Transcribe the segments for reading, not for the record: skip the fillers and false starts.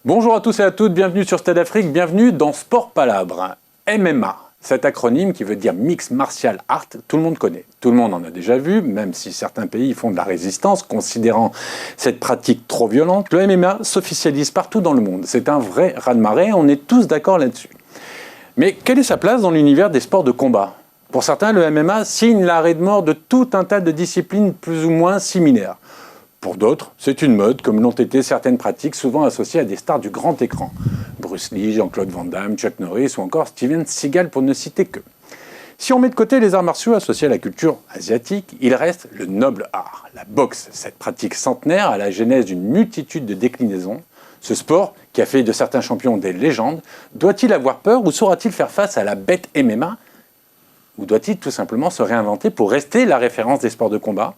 Bonjour à tous et à toutes, bienvenue sur Stade Afrique, bienvenue dans Sport Palabre. MMA, cet acronyme qui veut dire Mixed Martial Art, tout le monde connaît. Tout le monde en a déjà vu, même si certains pays font de la résistance, considérant cette pratique trop violente. Le MMA s'officialise partout dans le monde. C'est un vrai raz-de-marée, on est tous d'accord là-dessus. Mais quelle est sa place dans l'univers des sports de combat ? Pour certains, le MMA signe l'arrêt de mort de tout un tas de disciplines plus ou moins similaires. Pour d'autres, c'est une mode, comme l'ont été certaines pratiques souvent associées à des stars du grand écran. Bruce Lee, Jean-Claude Van Damme, Chuck Norris ou encore Steven Seagal pour ne citer que. Si on met de côté les arts martiaux associés à la culture asiatique, il reste le noble art, la boxe, cette pratique centenaire à la genèse d'une multitude de déclinaisons. Ce sport, qui a fait de certains champions des légendes, doit-il avoir peur ou saura-t-il faire face à la bête MMA ? Ou doit-il tout simplement se réinventer pour rester la référence des sports de combat ?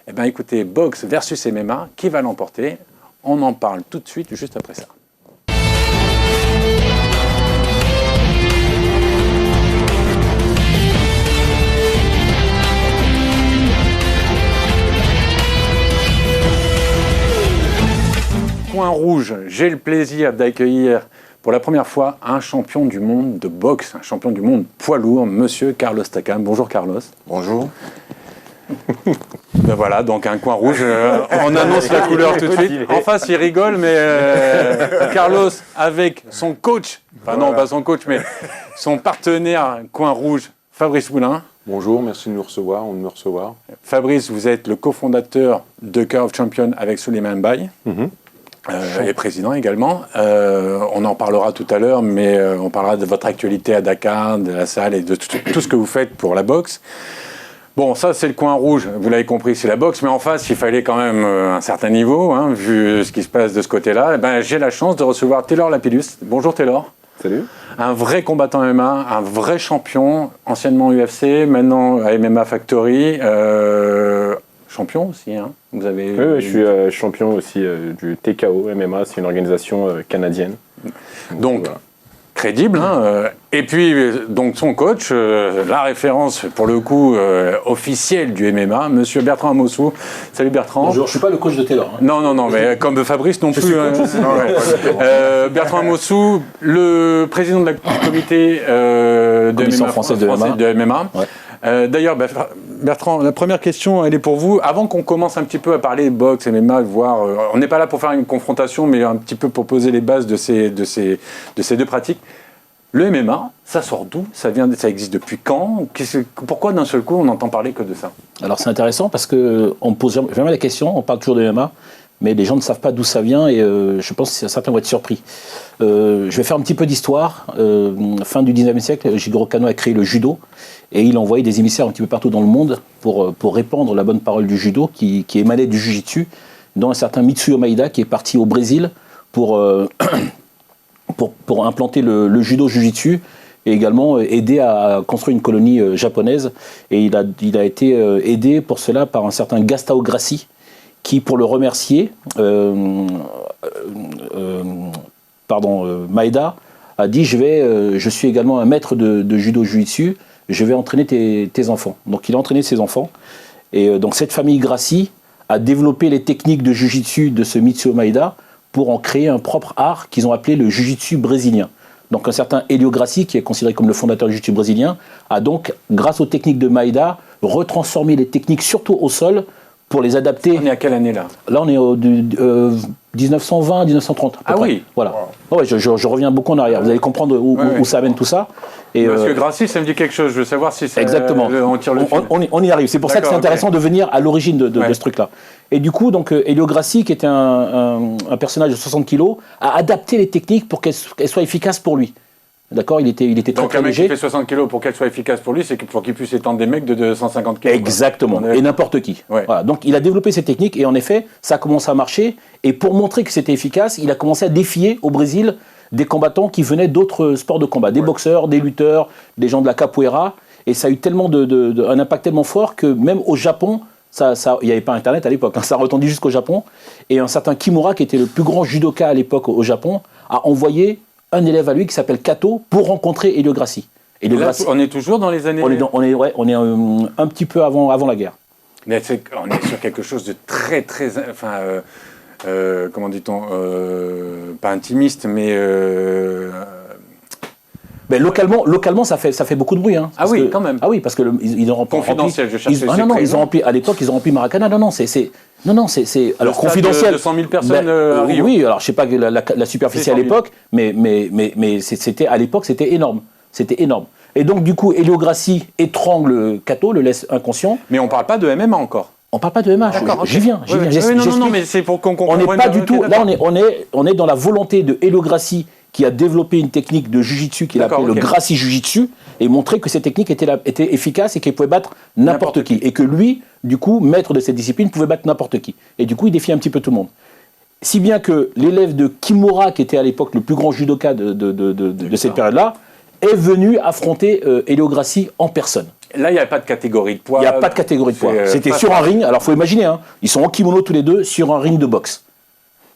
Eh bien écoutez, boxe versus MMA, qui va l'emporter ? On en parle tout de suite, juste après ça. Point rouge, j'ai le plaisir d'accueillir pour la première fois un champion du monde de boxe, un champion du monde poids lourd, monsieur Carlos Takam. Bonjour Carlos. Bonjour. Ben voilà, donc un coin rouge, on annonce la couleur tout de suite. En face, il rigole, mais Carlos, avec son coach, enfin non, pas son coach, mais son partenaire coin rouge, Fabrice Moulin. Bonjour, merci de nous recevoir, on me recevoir. Fabrice, vous êtes le cofondateur de Curve Champion avec Souleymane Baye. Et président également. On en parlera tout à l'heure, mais on parlera de votre actualité à Dakar, de la salle et de tout ce que vous faites pour la boxe. Bon, ça c'est le coin rouge, vous l'avez compris, c'est la boxe, mais en face, il fallait quand même un certain niveau, hein, vu ce qui se passe de ce côté-là. Et ben, j'ai la chance de recevoir Taylor Lapillus. Bonjour Taylor. Salut. Un vrai combattant MMA, un vrai champion, anciennement UFC, maintenant à MMA Factory. Champion aussi, hein. Vous avez... Oui, je suis champion aussi du TKO MMA, c'est une organisation canadienne. Donc voilà. Crédible, hein. Et puis donc son coach, la référence pour le coup officielle du MMA, monsieur Bertrand Amossou. Salut Bertrand. Bonjour, je ne suis pas le coach de Taylor. Hein. Non, mais comme Fabrice non plus. Bertrand Amossou, le président du comité de MMA, française de MMA. Ouais. D'ailleurs, Bertrand, la première question, elle est pour vous. Avant qu'on commence un petit peu à parler boxe, MMA, voir, on n'est pas là pour faire une confrontation, mais un petit peu pour poser les bases de ces deux pratiques. Le MMA, ça sort d'où ? Ça existe depuis quand ? Pourquoi d'un seul coup on n'entend parler que de ça ? Alors c'est intéressant parce qu'on me pose jamais la question, on parle toujours de MMA, mais les gens ne savent pas d'où ça vient et je pense que certains vont être surpris. Je vais faire un petit peu d'histoire. Fin du 19e siècle, Jigoro Kano a créé le judo et il a envoyé des émissaires un petit peu partout dans le monde pour répandre la bonne parole du judo qui émanait du jujitsu, dont un certain Mitsuyo Maeda qui est parti au Brésil pour implanter le judo jujitsu et également aider à construire une colonie japonaise. Et il a été aidé pour cela par un certain Gastão Grassi qui, pour le remercier, Maeda a dit je suis également un maître de judo jujitsu, je vais entraîner tes enfants. Donc il a entraîné ses enfants. Et donc cette famille Grassi a développé les techniques de jujitsu de ce Mitsuyo Maeda pour en créer un propre art qu'ils ont appelé le jujitsu brésilien. Donc un certain Helio Grassi, qui est considéré comme le fondateur du jujitsu brésilien, a donc, grâce aux techniques de Maeda, retransformé les techniques, surtout au sol, pour les adapter. On est à quelle année là ? Là, on est au 1920, 1930. Ah près. Oui. Voilà. Wow. Ouais, je reviens beaucoup en arrière. Vous allez comprendre où ça amène tout ça. Et parce que Grassi, ça me dit quelque chose. Je veux savoir si ça. Exactement. On tire le fil. On y arrive. C'est pour ça que c'est intéressant de venir à l'origine de ce truc-là. Et du coup, donc, Helio Grassi, qui était un personnage de 60 kilos, a adapté les techniques pour qu'elles soient efficaces pour lui. D'accord, il était très léger. Donc un mec qui fait 60 kilos, pour qu'elle soit efficace pour lui, c'est pour qu'il puisse étendre des mecs de 250 kilos. Exactement, et n'importe qui. Ouais. Voilà. Donc il a développé ces techniques, et en effet, ça a commencé à marcher, et pour montrer que c'était efficace, il a commencé à défier au Brésil des combattants qui venaient d'autres sports de combat, des boxeurs, des lutteurs, des gens de la capoeira, et ça a eu tellement un impact tellement fort que même au Japon, il n'y avait pas Internet à l'époque, hein, ça a retendu jusqu'au Japon, et un certain Kimura, qui était le plus grand judoka à l'époque au Japon, a envoyé un élève à lui qui s'appelle Kato pour rencontrer Helio Grassi. Helio Grassi. On est toujours dans les années... On est un petit peu avant la guerre. Mais on est sur quelque chose de très, très... comment dit-on, pas intimiste, mais localement, ça fait beaucoup de bruit. Hein, ah oui, quand même. Ah oui, parce que ils ont rempli. Confidentiel, je cherchais. Non, ils ont rempli. À l'époque, ils ont rempli Maracana. Non, c'est alors confidentiel. De 100 000 personnes. Oui, alors je sais pas la superficie à l'époque, mais c'était à l'époque, c'était énorme. C'était énorme. Et donc du coup, Helio Gracie étrangle Cato, le laisse inconscient. Mais on parle pas de MMA encore. On parle pas de MMA. J'y viens. Non, mais c'est pour qu'on comprenne. On n'est pas du tout. Là, on est dans la volonté de Helio Gracie, qui a développé une technique de Jiu-Jitsu qu'il appelait le Gracie Jiu-Jitsu, et montrer que cette technique était efficace et qu'elle pouvait battre n'importe qui. Et que lui, du coup, maître de cette discipline, pouvait battre n'importe qui. Et du coup, il défiait un petit peu tout le monde. Si bien que l'élève de Kimura, qui était à l'époque le plus grand judoka de cette période-là, est venu affronter Helio Gracie en personne. Là, il n'y a pas de catégorie de poids. Il n'y a pas de catégorie de poids. C'était sur un ring. Alors, il faut imaginer, hein, ils sont en kimono tous les deux sur un ring de boxe.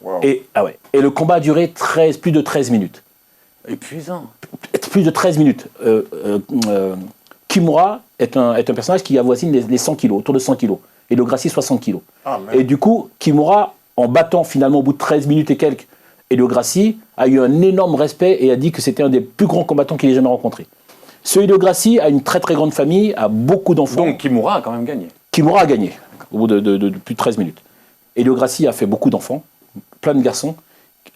Wow. Et le combat a duré plus de 13 minutes. Épuisant. Plus de 13 minutes. Kimura est un personnage qui avoisine les 100 kilos, autour de 100 kilos. Et le Gracie, 60 kilos. Et du coup, Kimura, en battant finalement au bout de 13 minutes et quelques, Helio Gracie a eu un énorme respect et a dit que c'était un des plus grands combattants qu'il ait jamais rencontré. Ce Helio Gracie a une très très grande famille, a beaucoup d'enfants. Donc Kimura a quand même gagné. Kimura a gagné, au bout de plus de 13 minutes. Helio Gracie a fait beaucoup d'enfants, plein de garçons,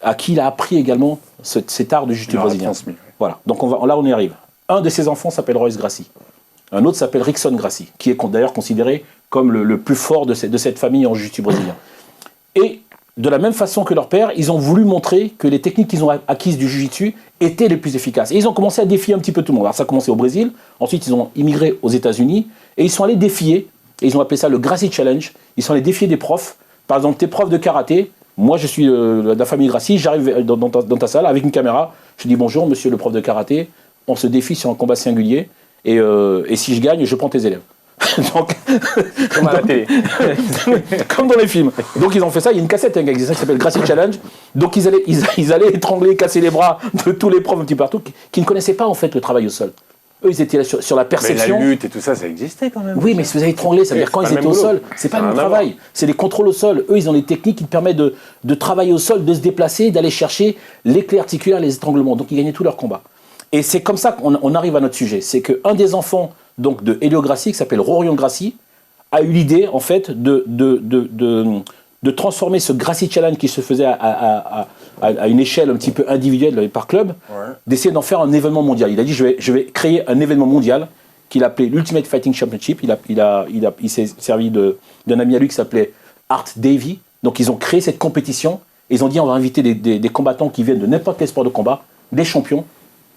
à qui il a appris également cet art de jiu-jitsu brésilien. Voilà, donc là on y arrive. Un de ses enfants s'appelle Royce Gracie. Un autre s'appelle Rickson Gracie, qui est d'ailleurs considéré comme le plus fort de cette famille en jiu-jitsu brésilien. Et de la même façon que leur père, ils ont voulu montrer que les techniques qu'ils ont acquises du jiu-jitsu étaient les plus efficaces. Et ils ont commencé à défier un petit peu tout le monde. Alors ça a commencé au Brésil, ensuite ils ont immigré aux États-Unis, et ils sont allés défier, et ils ont appelé ça le Gracie Challenge. Ils sont allés défier des profs. Par exemple, tes profs de karaté, moi je suis de la famille Gracie, j'arrive dans ta salle avec une caméra, je dis bonjour monsieur le prof de karaté, on se défie sur un combat singulier, et si je gagne, je prends tes élèves. Donc, comme à la télé. Comme dans les films. Donc ils ont fait ça, il y a une cassette qui s'appelle Gracie Challenge. Donc ils allaient étrangler, casser les bras de tous les profs un petit peu partout qui ne connaissaient pas en fait le travail au sol. Eux ils étaient là sur la perception. Mais la lutte et tout ça, ça existait quand même. Oui, mais si vous avez étranglé, ça veut dire quand ils étaient au sol, c'est pas le même travail. C'est des contrôles au sol. Eux ils ont des techniques qui permettent de travailler au sol, de se déplacer, d'aller chercher les clés articulaires, les étranglements. Donc ils gagnaient tous leurs combats. Et c'est comme ça qu'on arrive à notre sujet. C'est qu'un des enfants donc de Helio Gracie, qui s'appelle Rorion Gracie, a eu l'idée en fait de transformer ce Gracie Challenge qui se faisait à une échelle un petit peu individuelle par club, d'essayer d'en faire un événement mondial. Il a dit je vais créer un événement mondial qu'il a appelé l'Ultimate Fighting Championship. Il s'est servi d'un ami à lui qui s'appelait Art Davey. Donc ils ont créé cette compétition et ils ont dit on va inviter des combattants qui viennent de n'importe quel sport de combat, des champions,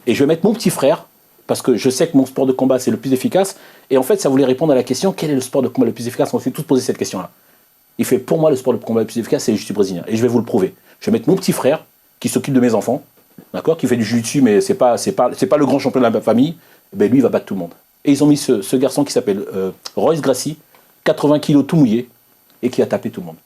et je vais mettre mon petit frère, parce que je sais que mon sport de combat, c'est le plus efficace. Et en fait, ça voulait répondre à la question, quel est le sport de combat le plus efficace? On s'est tous posé cette question-là. Il fait, pour moi, le sport de combat le plus efficace, c'est le jiu-jitsu brésilien. Et je vais vous le prouver. Je vais mettre mon petit frère, qui s'occupe de mes enfants, d'accord, qui fait du jiu-jitsu, mais c'est pas le grand champion de la famille. Et ben, lui, il va battre tout le monde. Et ils ont mis ce garçon qui s'appelle Royce Gracie, 80 kilos tout mouillé, et qui a tapé tout le monde.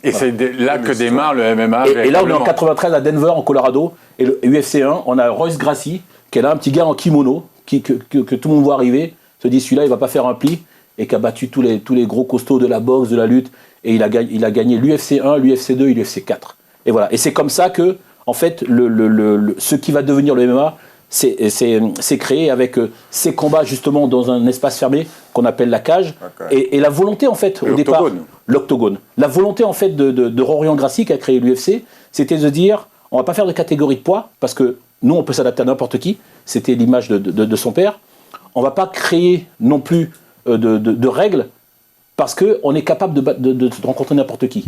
Et voilà. C'est là que démarre le MMA. Et là, on est en 93 à Denver, en Colorado, et le UFC 1, on a Royce Gracie, qui est là, un petit gars en kimono, que tout le monde voit arriver, se dit celui-là il va pas faire un pli, et qui a battu tous les gros costauds de la boxe, de la lutte, et il a gagné l'UFC 1, l'UFC 2 et l'UFC 4. Et voilà. Et c'est comme ça que, en fait, ce qui va devenir le MMA, c'est créé avec ces combats justement dans un espace fermé qu'on appelle la cage, et la volonté en fait au départ, l'octogone. La volonté en fait de Rorion Gracie qui a créé l'UFC, c'était de dire on va pas faire de catégorie de poids parce que nous on peut s'adapter à n'importe qui. C'était l'image de son père. On va pas créer non plus de règles parce qu'on est capable de rencontrer n'importe qui.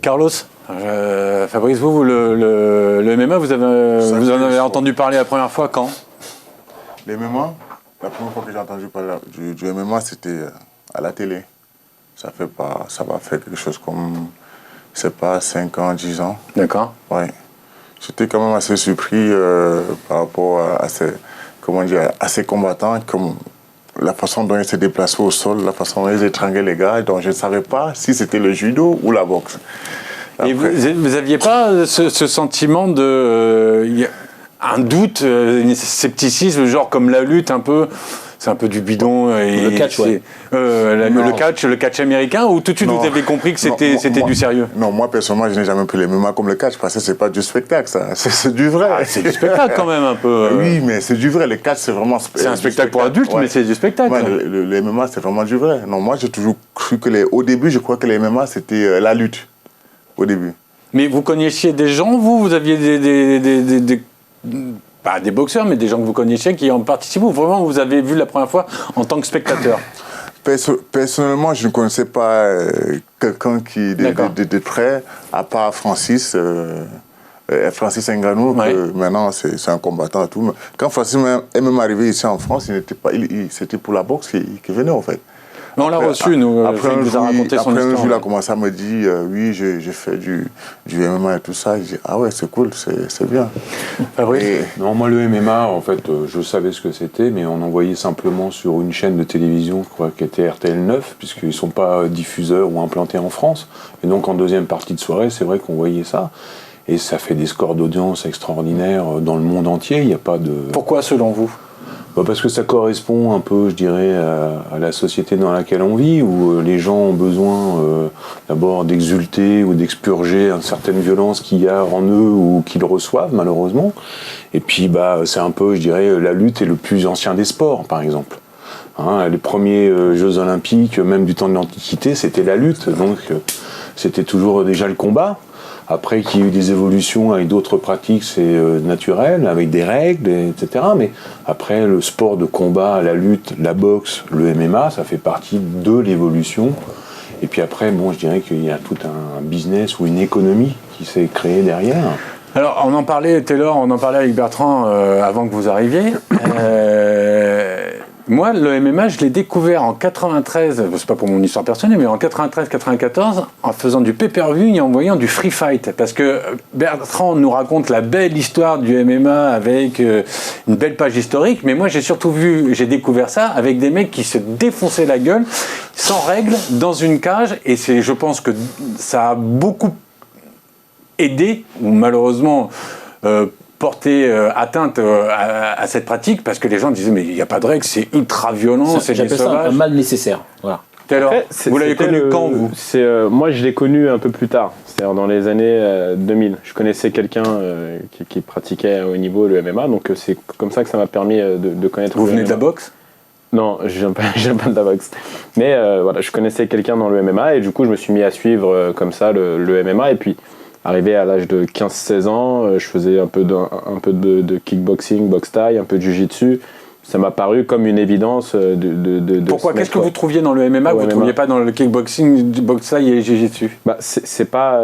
Carlos, Fabrice, vous le MMA, vous en avez entendu parler la première fois quand? Le MMA, la première fois que j'ai entendu parler du MMA, c'était à la télé. Ça va faire quelque chose comme, je sais pas, 5 ans, 10 ans. D'accord. Ouais. J'étais quand même assez surpris par rapport à ces combattants, comme la façon dont ils se déplaçaient au sol, la façon dont ils étranglaient les gars, donc je ne savais pas si c'était le judo ou la boxe. Après, et vous n'aviez pas ce sentiment de... un doute, un scepticisme, genre comme la lutte un peu... c'est un peu du bidon. Et le catch, ouais. Le catch américain, ou tout de suite vous avez compris que c'était du sérieux? Non, moi personnellement, je n'ai jamais pris les MMA comme le catch, parce que c'est pas du spectacle, ça. C'est du vrai. C'est du spectacle quand même un peu. Oui, mais c'est du vrai. Le catch, c'est vraiment. C'est un spectacle pour adultes, mais c'est du spectacle. Ouais, le MMA, c'est vraiment du vrai. Non, moi, j'ai toujours cru que au début, je crois que les MMA, c'était la lutte. Au début. Mais vous connaissiez des gens, vous aviez pas des boxeurs, mais des gens que vous connaissiez qui en participent, ou vraiment vous avez vu la première fois en tant que spectateur? Personnellement, je ne connaissais pas quelqu'un qui de près, à part Francis. Francis Ngannou, ouais. Maintenant c'est un combattant et tout. Mais quand Francis est même arrivé ici en France, c'était pour la boxe qu'il venait en fait. Mais on l'a reçu, nous. Après il nous a raconté son histoire. Après un jour, il a commencé à me dire oui, j'ai fait du MMA et tout ça. J'ai dit ah ouais, c'est cool, c'est bien. Non, moi le MMA, en fait, je savais ce que c'était, mais on en voyait simplement sur une chaîne de télévision, je crois qu'elle était RTL 9, puisqu'ils ne sont pas diffuseurs ou implantés en France. Et donc en deuxième partie de soirée, c'est vrai qu'on voyait ça. Et ça fait des scores d'audience extraordinaires dans le monde entier. Il n'y a pas de. Pourquoi, selon vous? Parce que ça correspond un peu, je dirais, à la société dans laquelle on vit, où les gens ont besoin d'abord d'exulter ou d'expurger une certaine violence qu'il y a en eux ou qu'ils reçoivent, malheureusement. Et puis, c'est un peu, je dirais, la lutte est le plus ancien des sports, par exemple. Hein, les premiers Jeux Olympiques, même du temps de l'Antiquité, c'était la lutte. Donc, c'était toujours déjà le combat. Après qu'il y ait eu des évolutions avec d'autres pratiques, c'est naturel, avec des règles, etc. Mais après, le sport de combat, la lutte, la boxe, le MMA, ça fait partie de l'évolution. Et puis après, je dirais qu'il y a tout un business ou une économie qui s'est créée derrière. Alors, on en parlait, Taylor, avec Bertrand avant que vous arriviez. Moi, le MMA, je l'ai découvert en 93, c'est pas pour mon histoire personnelle, mais en 93-94, en faisant du pay-per-view et en voyant du free fight. Parce que Bertrand nous raconte la belle histoire du MMA avec une belle page historique, mais moi, j'ai découvert ça avec des mecs qui se défonçaient la gueule, sans règles, dans une cage, et je pense que ça a beaucoup aidé, ou malheureusement, porter atteinte à cette pratique, parce que les gens disaient mais il n'y a pas de règles, c'est ultra violent, c'est des sauvages. J'appelle ça un mal nécessaire. Voilà. Alors, vous l'avez connu quand, vous? Moi, je l'ai connu un peu plus tard, c'est-à-dire dans les années 2000. Je connaissais quelqu'un qui pratiquait à haut niveau le MMA, donc c'est comme ça que ça m'a permis de connaître Vous le venez MMA. de la boxe? Non, je viens pas de la boxe. Mais voilà, je connaissais quelqu'un dans le MMA et du coup, je me suis mis à suivre comme ça le MMA. Et puis, arrivé à l'âge de 15-16 ans, je faisais un peu de kickboxing, boxe thaï, un peu de jiu-jitsu. Ça m'a paru comme une évidence de Pourquoi? Qu'est-ce que vous trouviez dans le MMA que vous ne trouviez pas dans le kickboxing, boxe thaï et jiu-jitsu? C'est pas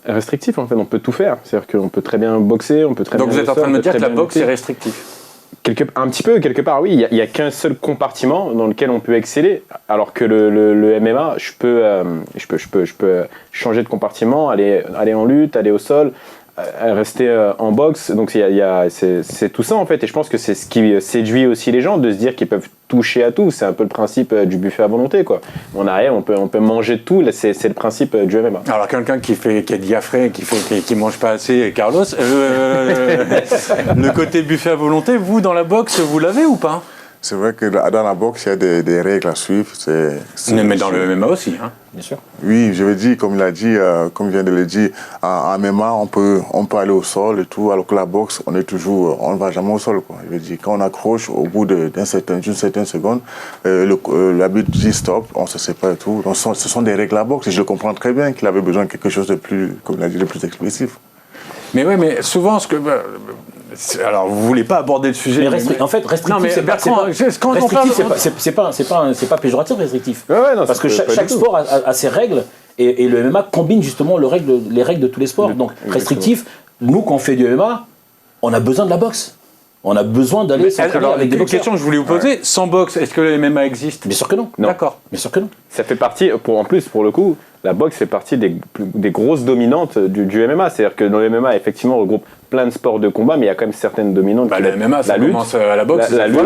restrictif, en fait. On peut tout faire. C'est-à-dire qu'on peut très bien boxer, on peut très Donc bien... vous êtes en train de me dire que la boxe est restrictif? Un petit peu, quelque part, oui. Il n'y a qu'un seul compartiment dans lequel on peut exceller, alors que le MMA, je peux changer de compartiment, aller en lutte, aller au sol, rester en boxe. Donc c'est tout ça, en fait. Et je pense que c'est ce qui séduit aussi les gens, de se dire qu'ils peuvent toucher à tout. C'est un peu le principe du buffet à volonté, quoi. On arrive, on peut manger de tout. C'est le principe du MMA. Alors quelqu'un qui est diaphrée, qui mange pas assez, Carlos, le côté buffet à volonté, vous dans la boxe, vous l'avez ou pas? C'est vrai que dans la boxe, il y a des règles à suivre. Mais dans le MMA aussi, hein. Bien sûr. Oui, je veux dire, comme il a dit, comme il vient de le dire, en MMA, on peut aller au sol et tout, alors que la boxe, on ne va jamais au sol, quoi. Je veux dire, quand on accroche, au bout d'une certaine seconde, l'arbitre dit stop, on ne se sépare et tout. Donc, ce sont des règles à boxe, et je comprends très bien qu'il avait besoin de quelque chose de plus, comme il a dit, de plus expressif. Mais oui, mais souvent, alors, vous voulez pas aborder le sujet. Mais en fait, restrictif, c'est pas péjoratif, restrictif. Parce que chaque sport a ses règles, et le MMA combine justement les règles de tous les sports. Donc, restrictif, nous, quand on fait du MMA, on a besoin de la boxe. On a besoin d'aller s'entraîner avec des boxeurs. Question que je voulais vous poser, sans boxe, est-ce que le MMA existe? Bien sûr que non. D'accord. Bien sûr que non. Ça fait partie, en plus, pour le coup, la boxe fait partie des grosses dominantes du MMA. C'est-à-dire que dans le MMA, effectivement, on regroupe plein de sports de combat, mais il y a quand même certaines dominantes. Le MMA, ça commence à la boxe. La lutte,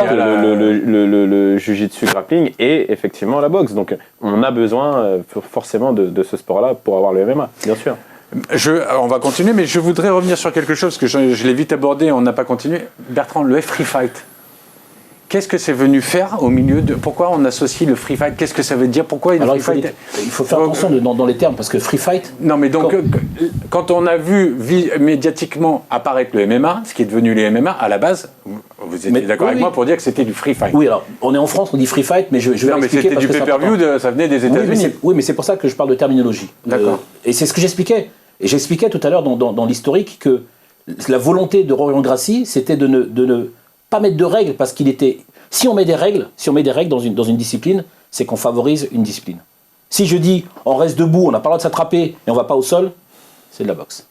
le jiu-jitsu grappling et effectivement la boxe. Donc on a besoin forcément de ce sport-là pour avoir le MMA, bien sûr. On va continuer, mais je voudrais revenir sur quelque chose que je l'ai vite abordé, on n'a pas continué. Bertrand, le free fight. Qu'est-ce que c'est venu faire au milieu de... Pourquoi on associe le free fight? Qu'est-ce que ça veut dire? Pourquoi Alors il faut faire attention dans les termes, parce que free fight... Non, mais donc, quand on a vu médiatiquement apparaître le MMA, ce qui est devenu les MMA, à la base, vous étiez d'accord avec moi pour dire que c'était du free fight. Oui, alors, on est en France, on dit free fight, mais je vais expliquer. Non, mais c'était du pay-per-view, ça venait des États-Unis. Oui, mais c'est pour ça que je parle de terminologie. D'accord. Et c'est ce que j'expliquais. Et j'expliquais tout à l'heure dans l'historique que la volonté de Rorion Gracie, c'était de ne pas mettre de règles, parce qu'il était... Si on met des règles dans une discipline, c'est qu'on favorise une discipline. Si je dis on reste debout, on n'a pas le droit de s'attraper et on va pas au sol, c'est de la boxe.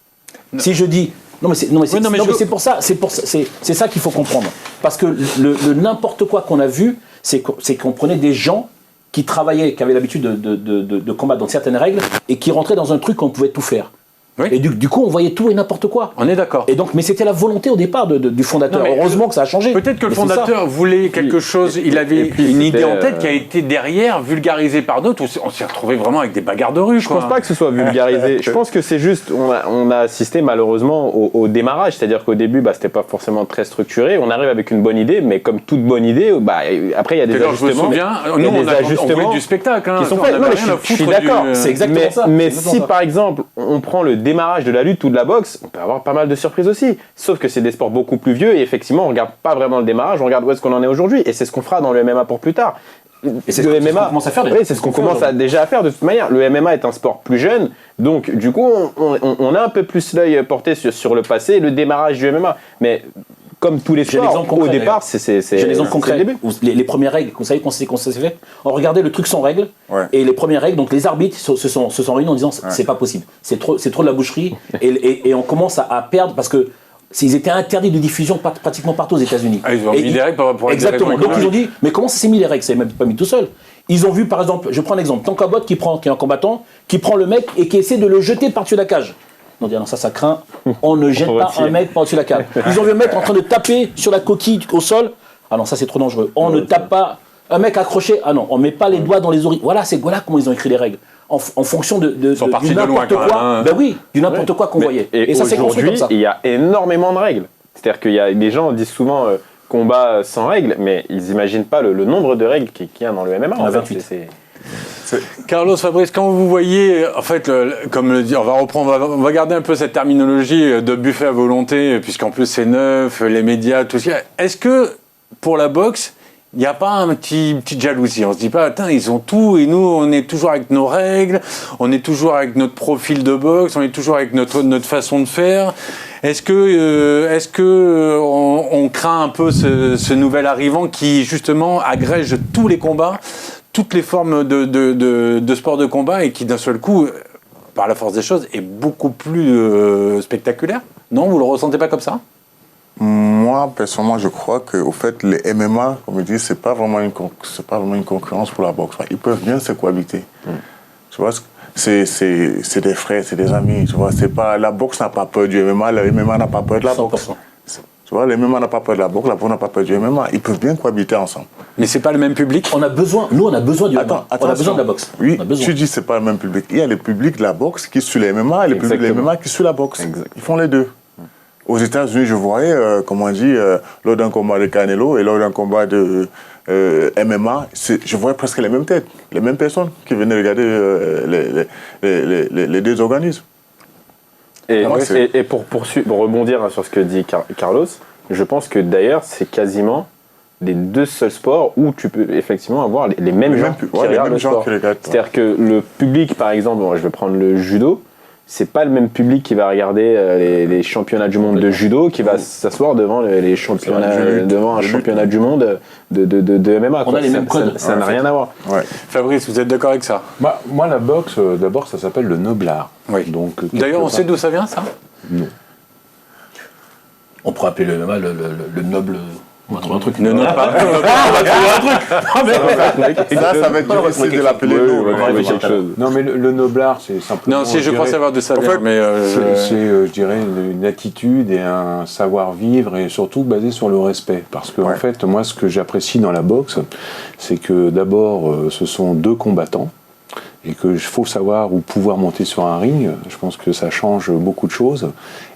Non. Si je dis mais c'est pour ça, c'est ça qu'il faut comprendre. Parce que le n'importe quoi qu'on a vu, c'est qu'on prenait des gens qui travaillaient, qui avaient l'habitude de combattre dans certaines règles et qui rentraient dans un truc qu'on pouvait tout faire. Oui. Et du coup, on voyait tout et n'importe quoi. On est d'accord. Et donc, mais c'était la volonté au départ du fondateur. Heureusement que ça a changé. Peut-être que le fondateur voulait quelque chose, il avait une idée en tête qui a été derrière vulgarisée par d'autres. On s'est retrouvé vraiment avec des bagarres de rue. Je pense pas que ce soit vulgarisé. Je pense que c'est juste, on a assisté malheureusement au démarrage. C'est-à-dire qu'au début, c'était pas forcément très structuré. On arrive avec une bonne idée, mais comme toute bonne idée, après il y a des ajustements. Je me souviens, nous on voulait du spectacle. Qui sont faits. Non, je suis d'accord. C'est exactement ça. Mais si par exemple, on prend le démarrage de la lutte ou de la boxe, on peut avoir pas mal de surprises aussi. Sauf que c'est des sports beaucoup plus vieux et effectivement, on regarde pas vraiment le démarrage, on regarde où est-ce qu'on en est aujourd'hui. Et c'est ce qu'on fera dans le MMA pour plus tard. Et c'est ce qu'on commence à faire déjà. Oui, c'est ce qu'on commence déjà à faire de toute manière. Le MMA est un sport plus jeune, donc du coup, on a un peu plus l'œil porté sur le passé et le démarrage du MMA. Mais comme tous les sports, au départ, c'est j'ai l'exemple concret. Les premières règles, vous savez qu'on s'est fait, on regardait le truc sans règles, et les premières règles, donc les arbitres se sont réunis en disant c'est pas possible, c'est trop de la boucherie, et on commence à perdre parce que ils étaient interdits de diffusion pratiquement partout aux États-Unis. Ils ont mis des règles pour exactement. Donc ils ont dit mais comment ça s'est mis les règles? Ça même pas mis tout seul. Ils ont vu par exemple, je prends un exemple, Tankabot qui est un combattant, qui prend le mec et qui essaie de le jeter par-dessus la cage. On dit non, ça craint, on ne jette pas un mec par-dessus la cage. Ils ont vu un mec en train de taper sur la coquille au sol. Ah non, ça c'est trop dangereux. On ne tape pas. Un mec accroché, ah non, on ne met pas les doigts dans les oreilles. Voilà comment ils ont écrit les règles. En fonction de n'importe quoi. Ben oui, du n'importe quoi qu'on voyait. Et ça c'est construit comme ça. Il y a énormément de règles. C'est-à-dire qu'il y a des gens disent souvent combat sans règles, mais ils n'imaginent pas le nombre de règles qu'il y a dans le MMA. On a 28. Carlos, Fabrice, quand vous voyez, en fait, comme le dit, on va garder un peu cette terminologie de buffet à volonté, puisqu'en plus c'est neuf, les médias, tout ça. Est-ce que pour la boxe, il n'y a pas une petite jalousie? On se dit pas, attends, ils ont tout et nous, on est toujours avec nos règles, on est toujours avec notre profil de boxe, on est toujours avec notre façon de faire. Est-ce que on craint un peu ce nouvel arrivant qui justement agrège tous les combats, toutes les formes de sport de combat et qui d'un seul coup, par la force des choses, est beaucoup plus spectaculaire? Non, vous le ressentez pas comme ça? Moi, personnellement, je crois qu'au fait, les MMA, comme je dis, c'est pas vraiment une concurrence pour la boxe. Ils peuvent bien se cohabiter. Tu vois, c'est des frères, c'est des amis. Tu vois, la boxe n'a pas peur du MMA, le MMA n'a pas peur de la boxe. 100%. Tu vois, le MMA n'a pas peur de la boxe n'a pas peur du MMA. Ils peuvent bien cohabiter ensemble. Mais c'est pas le même public. Nous, on a besoin du MMA. On a besoin de la boxe. Oui, tu dis c'est pas le même public. Il y a le public de la boxe qui suit les MMA et le public de MMA qui suit la boxe. Exactement. Ils font les deux. Aux États-Unis, je voyais, lors d'un combat de Canelo et lors d'un combat de MMA, je voyais presque les mêmes têtes, les mêmes personnes qui venaient regarder les deux organismes. Et pour rebondir sur ce que dit Carlos, je pense que d'ailleurs, c'est quasiment les deux seuls sports où tu peux effectivement avoir les mêmes gens qui regardent le sport. C'est-à-dire que le public, par exemple, je vais prendre le judo, c'est pas le même public qui va regarder les championnats du monde de judo qui va s'asseoir devant les championnats devant un championnat du monde de MMA. On a les mêmes codes. Ça n'a rien à voir. Ouais. Fabrice, vous êtes d'accord avec ça? Moi, la boxe, d'abord, ça s'appelle le noble art. Oui. D'ailleurs, on sait d'où ça vient, ça? Non. On pourrait appeler le MMA le noble... On va trouver un truc. Ne note pas. Ça va être difficile de l'appeler. Non, mais le noble art, c'est simplement... Non, si, je crois savoir de ça vient, mais... C'est, je dirais, une attitude et un savoir-vivre, et surtout basé sur le respect. Parce que, en fait, moi, ce que j'apprécie dans la boxe, c'est que, d'abord, ce sont deux combattants, et qu'il faut savoir ou pouvoir monter sur un ring. Je pense que ça change beaucoup de choses.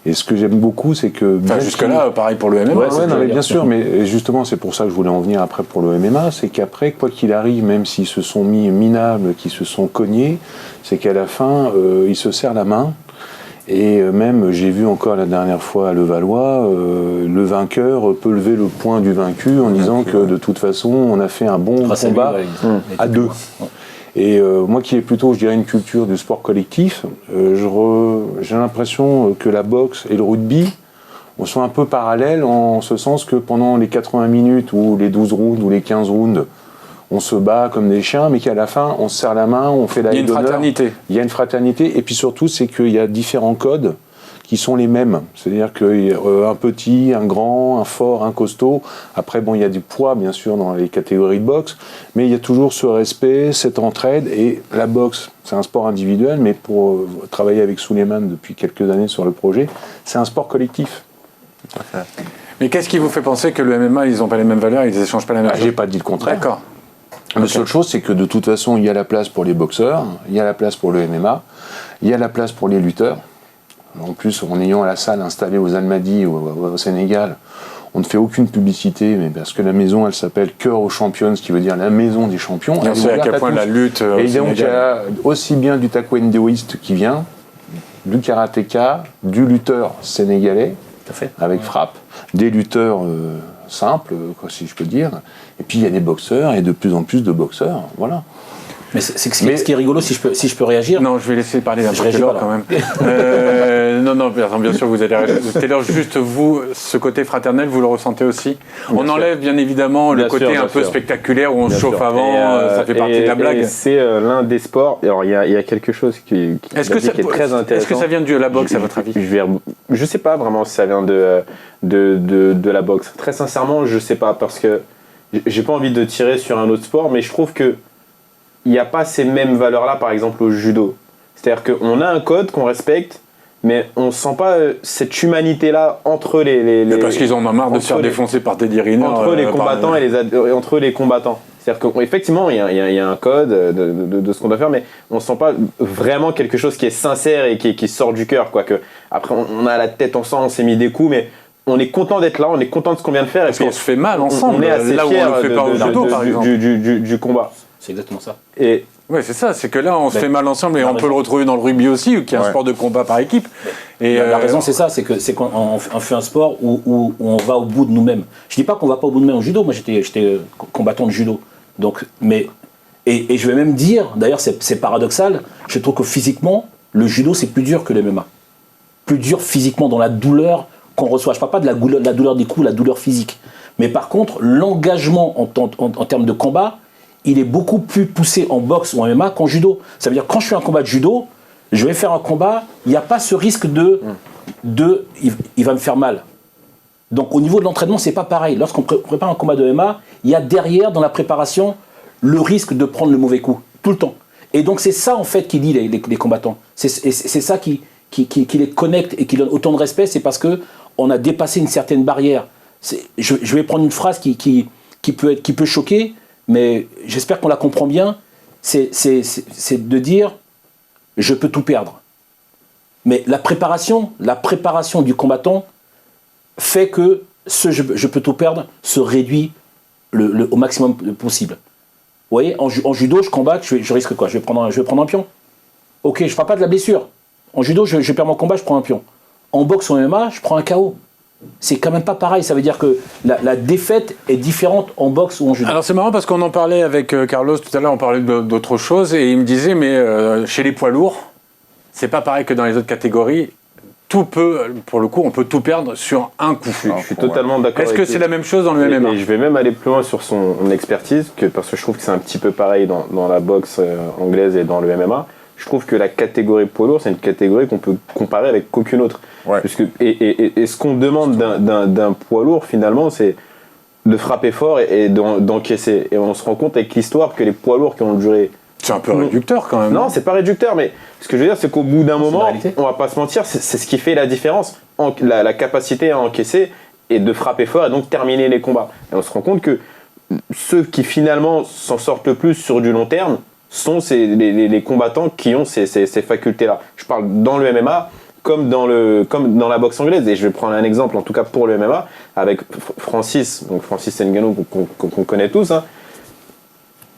Et ce que j'aime beaucoup, c'est que... jusque-là, pareil pour le MMA. Non, mais bien sûr, mais justement, c'est pour ça que je voulais en venir après pour le MMA, c'est qu'après, quoi qu'il arrive, même s'ils se sont mis minables, qu'ils se sont cognés, c'est qu'à la fin, ils se serrent la main. Et même, j'ai vu encore la dernière fois à Levallois, le vainqueur peut lever le poing du vaincu en disant que de toute façon, on a fait un bon combat à deux. Et moi qui ai plutôt, je dirais, une culture du sport collectif, j'ai l'impression que la boxe et le rugby sont un peu parallèles en ce sens que pendant les 80 minutes ou les 12 rounds ou les 15 rounds, on se bat comme des chiens, mais qu'à la fin, on se serre la main, on fait la haie d'honneur. Il y a une fraternité. Et puis surtout, c'est qu'il y a différents codes qui sont les mêmes. C'est-à-dire qu'un petit, un grand, un fort, un costaud. Après, bon, il y a du poids, bien sûr, dans les catégories de boxe, mais il y a toujours ce respect, cette entraide. Et la boxe, c'est un sport individuel, mais pour travailler avec Souleymane depuis quelques années sur le projet, c'est un sport collectif. Mais qu'est-ce qui vous fait penser que le MMA, ils n'ont pas les mêmes valeurs, ils n'échangent pas la même chose? J'ai pas dit le contraire. D'accord. La seule chose, c'est que de toute façon, il y a la place pour les boxeurs, il y a la place pour le MMA, il y a la place pour les lutteurs. En plus, en ayant la salle installée aux Almadies au Sénégal, on ne fait aucune publicité, mais parce que la maison, elle s'appelle Cœur aux Champions, ce qui veut dire la maison des champions. On sait à quel point la lutte et donc, il y a aussi bien du taekwondoïste qui vient, du karatéka, du lutteur sénégalais, avec frappe, des lutteurs simples, si je peux dire, et puis il y a des boxeurs et de plus en plus de boxeurs, voilà. Mais ce qui est rigolo, si je peux réagir. Non, je vais laisser parler un peu Taylor quand même. Non, bien sûr, vous allez réagir. Taylor, juste vous, ce côté fraternel, vous le ressentez aussi? On enlève bien évidemment le côté un peu spectaculaire où on se chauffe avant, ça fait partie de la blague. C'est l'un des sports. Alors il y a quelque chose qui est très intéressant. Est-ce que ça vient de la boxe à votre avis? Je sais pas vraiment si ça vient de la boxe. Très sincèrement, je sais pas, parce que j'ai pas envie de tirer sur un autre sport, mais je trouve que il n'y a pas ces mêmes valeurs-là, par exemple, au judo. C'est-à-dire qu'on a un code qu'on respecte, mais on ne sent pas cette humanité-là entre les parce qu'ils en ont marre de se faire défoncer par Teddy Riner. Entre les combattants entre les combattants. C'est-à-dire qu'effectivement, il y a un code de ce qu'on doit faire, mais on ne sent pas vraiment quelque chose qui est sincère et qui sort du cœur. Après, on a la tête ensemble, on s'est mis des coups, mais on est content d'être là, on est content de ce qu'on vient de faire. Parce qu'on se fait mal ensemble, on est assez là où on ne le fait pas au judo, par exemple. Du combat. C'est exactement ça. Oui, c'est ça, c'est que là, on se fait mal ensemble et on peut le retrouver dans le rugby aussi, qui est un sport de combat par équipe. Et la raison, c'est ça, c'est qu'on fait un sport où on va au bout de nous-mêmes. Je dis pas qu'on va pas au bout de nous-mêmes au judo, moi j'étais combattant de judo. Donc, et je vais même dire, d'ailleurs c'est paradoxal, je trouve que physiquement, le judo c'est plus dur que le MMA. Plus dur physiquement dans la douleur qu'on reçoit. Je parle pas de la douleur des coups, la douleur physique. Mais par contre, l'engagement en termes de combat, il est beaucoup plus poussé en boxe ou en MMA qu'en judo. Ça veut dire quand je fais un combat de judo, je vais faire un combat, il n'y a pas ce risque il va me faire mal. Donc au niveau de l'entraînement, c'est pas pareil. Lorsqu'on prépare un combat de MMA, il y a derrière, dans la préparation, le risque de prendre le mauvais coup, tout le temps. Et donc c'est ça en fait qui lie les combattants. C'est ça qui les connecte et qui donne autant de respect, c'est parce qu'on a dépassé une certaine barrière. Je vais prendre une phrase qui peut choquer, mais j'espère qu'on la comprend bien, c'est de dire « je peux tout perdre ». Mais la préparation du combattant fait que ce « je peux tout perdre » se réduit au maximum possible. Vous voyez, en judo, je combatte, je risque quoi? Je vais prendre un pion. Ok, je ne parle pas de la blessure. En judo, je perds mon combat, je prends un pion. En boxe ou en MMA, je prends un KO. C'est quand même pas pareil, ça veut dire que la défaite est différente en boxe ou en judo. Alors c'est marrant parce qu'on en parlait avec Carlos tout à l'heure, on parlait d'autres choses et il me disait mais chez les poids lourds, c'est pas pareil que dans les autres catégories, pour le coup on peut tout perdre sur un coup. Je suis totalement d'accord. Est-ce que c'est la même chose dans le MMA? Et je vais même aller plus loin sur son expertise, parce que je trouve que c'est un petit peu pareil dans la boxe anglaise et dans le MMA. Je trouve que la catégorie poids lourd, c'est une catégorie qu'on peut comparer avec aucune autre. Ouais. Et ce qu'on demande d'un poids lourd, finalement, c'est de frapper fort et d'encaisser. Et on se rend compte avec l'histoire que les poids lourds qui ont duré... C'est un peu réducteur quand même. Non, c'est pas réducteur, mais ce que je veux dire, c'est qu'au bout d'un moment, on va pas se mentir, c'est ce qui fait la différence. La capacité à encaisser et de frapper fort et donc terminer les combats. Et on se rend compte que ceux qui finalement s'en sortent le plus sur du long terme sont les combattants qui ont ces facultés-là. Je parle dans le MMA comme dans la boxe anglaise. Et je vais prendre un exemple, en tout cas pour le MMA, avec Francis Ngannou qu'on connaît tous. Hein.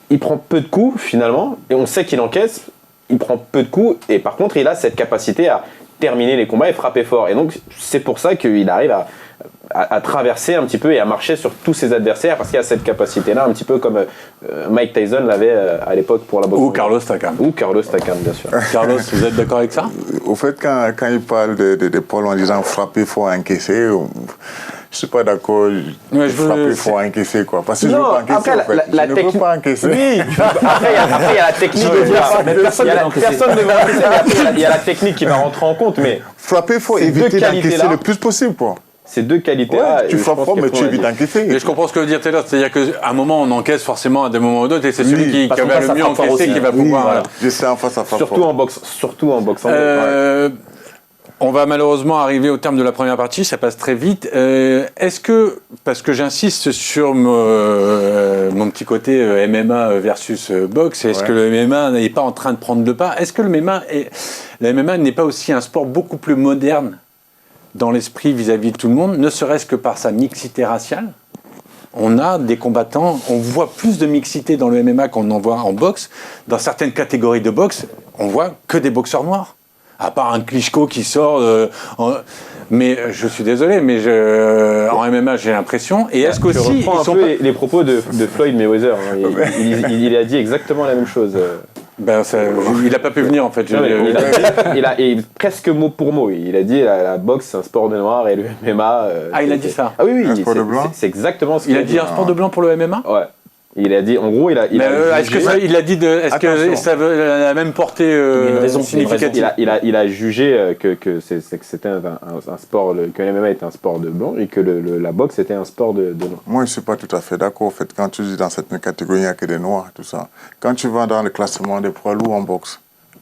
Il prend peu de coups finalement, et on sait qu'il encaisse. Il prend peu de coups, et par contre, il a cette capacité à terminer les combats et frapper fort. Et donc, c'est pour ça qu'il arrive à traverser un petit peu et à marcher sur tous ses adversaires, parce qu'il a cette capacité-là, un petit peu comme Mike Tyson l'avait à l'époque pour la boxe. Ou Carlos Takam. Bien sûr. Carlos, vous êtes d'accord avec ça? Au fait, quand il parle de Paul en disant frapper, il faut encaisser, je suis pas d'accord. Frapper, il faut encaisser, quoi. Parce que je ne veux pas encaisser, après, je ne veux pas encaisser. Oui, après, il y a la technique. Personne ne va encaisser. Il y a la technique qui va rentrer en compte, mais... Frapper, il faut éviter d'encaisser le plus possible, quoi. Ces deux qualités-là... Ouais, tu frappes fort, mais tu évites d'encaisser. Mais je comprends ce que veut dire Taylor, c'est-à-dire qu'à un moment, on encaisse forcément à des moments ou d'autres, et c'est celui qui va le mieux encaisser qui va pouvoir... Voilà. Je sais en face à face. Surtout en boxe. On va malheureusement arriver au terme de la première partie, ça passe très vite. Est-ce que, parce que j'insiste sur mon petit côté MMA versus boxe, est-ce que le MMA n'est pas en train de prendre le pas? Est-ce que la MMA n'est pas aussi un sport beaucoup plus moderne dans l'esprit vis-à-vis de tout le monde, ne serait-ce que par sa mixité raciale? On a des combattants, on voit plus de mixité dans le MMA qu'on en voit en boxe. Dans certaines catégories de boxe, on voit que des boxeurs noirs. À part un Klitschko qui sort... mais je suis désolé, mais en MMA, j'ai l'impression. Et est-ce qu'aussi... Je reprends un peu les propos de Floyd Mayweather. Hein. Il a dit exactement la même chose. Il n'a pas pu venir, en fait. Il a presque mot pour mot. Il a dit la boxe, c'est un sport de noir, et le MMA... il a dit ça? Ah oui, un sport de blanc. C'est exactement ce qu'il a dit. Il a dit un sport de blanc pour le MMA? Ouais. Il a dit, en gros, est-ce que ça veut la même portée significative? Il a jugé que c'était un sport, que le MMA était un sport de blanc et que la boxe était un sport de noir. Moi, je ne suis pas tout à fait d'accord. En fait, quand tu dis dans cette catégorie, il n'y a que des noirs, tout ça. Quand tu vas dans le classement des poids lourds en boxe,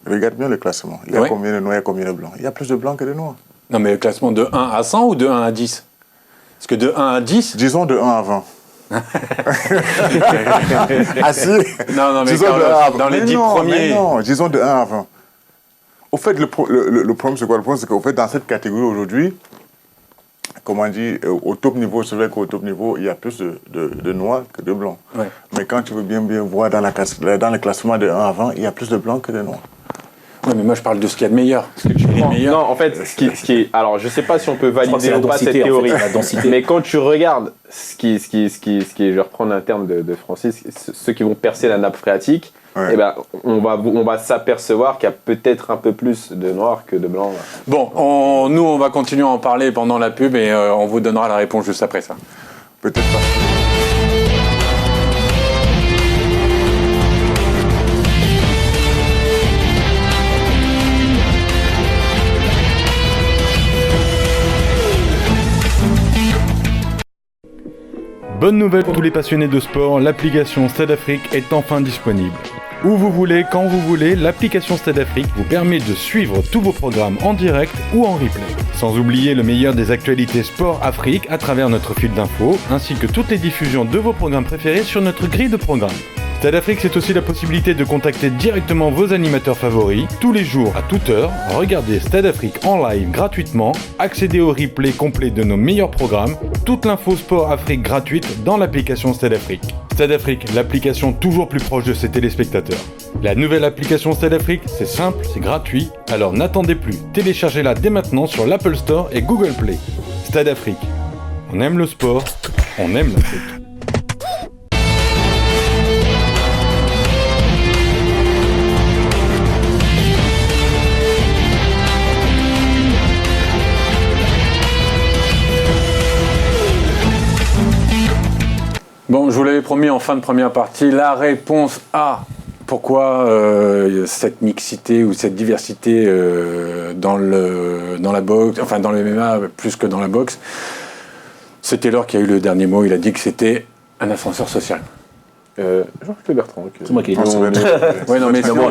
regarde bien le classement. Il y a combien de noirs et combien de blancs? Il y a plus de blancs que de noirs. Non, mais le classement de 1 à 100 ou de 1 à 10? Parce que de 1 à 10... Disons de 1 à 20. Ah si. Non, mais dans les 10 premiers... Non, disons de 1 à 20. Au fait, le problème, c'est quoi? Le problème, c'est qu'au fait, dans cette catégorie aujourd'hui, comme on dit, au top niveau, c'est vrai qu'au top niveau, il y a plus de noirs que de blancs. Ouais. Mais quand tu veux bien voir dans le classement de 1 à 20, il y a plus de blancs que de noirs. Oui, mais moi je parle de ce qu'il y a de meilleur. Non, en fait, ce qui est, alors je sais pas si on peut valider ou pas cette théorie, en fait, la densité. Mais quand tu regardes ce qui est, je vais reprendre un terme de Francis, ceux qui vont percer la nappe phréatique, eh ben, on va s'apercevoir qu'il y a peut-être un peu plus de noirs que de blancs. Bon, nous on va continuer à en parler pendant la pub et on vous donnera la réponse juste après ça. Peut-être pas. Bonne nouvelle pour tous les passionnés de sport, l'application Stade Afrique est enfin disponible. Où vous voulez, quand vous voulez, l'application Stade Afrique vous permet de suivre tous vos programmes en direct ou en replay. Sans oublier le meilleur des actualités sport Afrique à travers notre fil d'infos, ainsi que toutes les diffusions de vos programmes préférés sur notre grille de programmes. Stade Afrique, c'est aussi la possibilité de contacter directement vos animateurs favoris, tous les jours à toute heure, regardez Stade Afrique en live gratuitement, accéder au replay complet de nos meilleurs programmes, toute l'info sport Afrique gratuite dans l'application Stade Afrique. Stade Afrique, l'application toujours plus proche de ses téléspectateurs. La nouvelle application Stade Afrique, c'est simple, c'est gratuit, alors n'attendez plus, téléchargez-la dès maintenant sur l'Apple Store et Google Play. Stade Afrique, on aime le sport, on aime l'Afrique. Bon, je vous l'avais promis en fin de première partie, la réponse A. Pourquoi cette mixité ou cette diversité dans la boxe, enfin dans le MMA plus que dans la boxe? C'est Taylor qui a eu le dernier mot, il a dit que c'était un ascenseur social. Jean-Claude Bertrand. C'est moi qui ai dit. Ouais, non, mais c'est on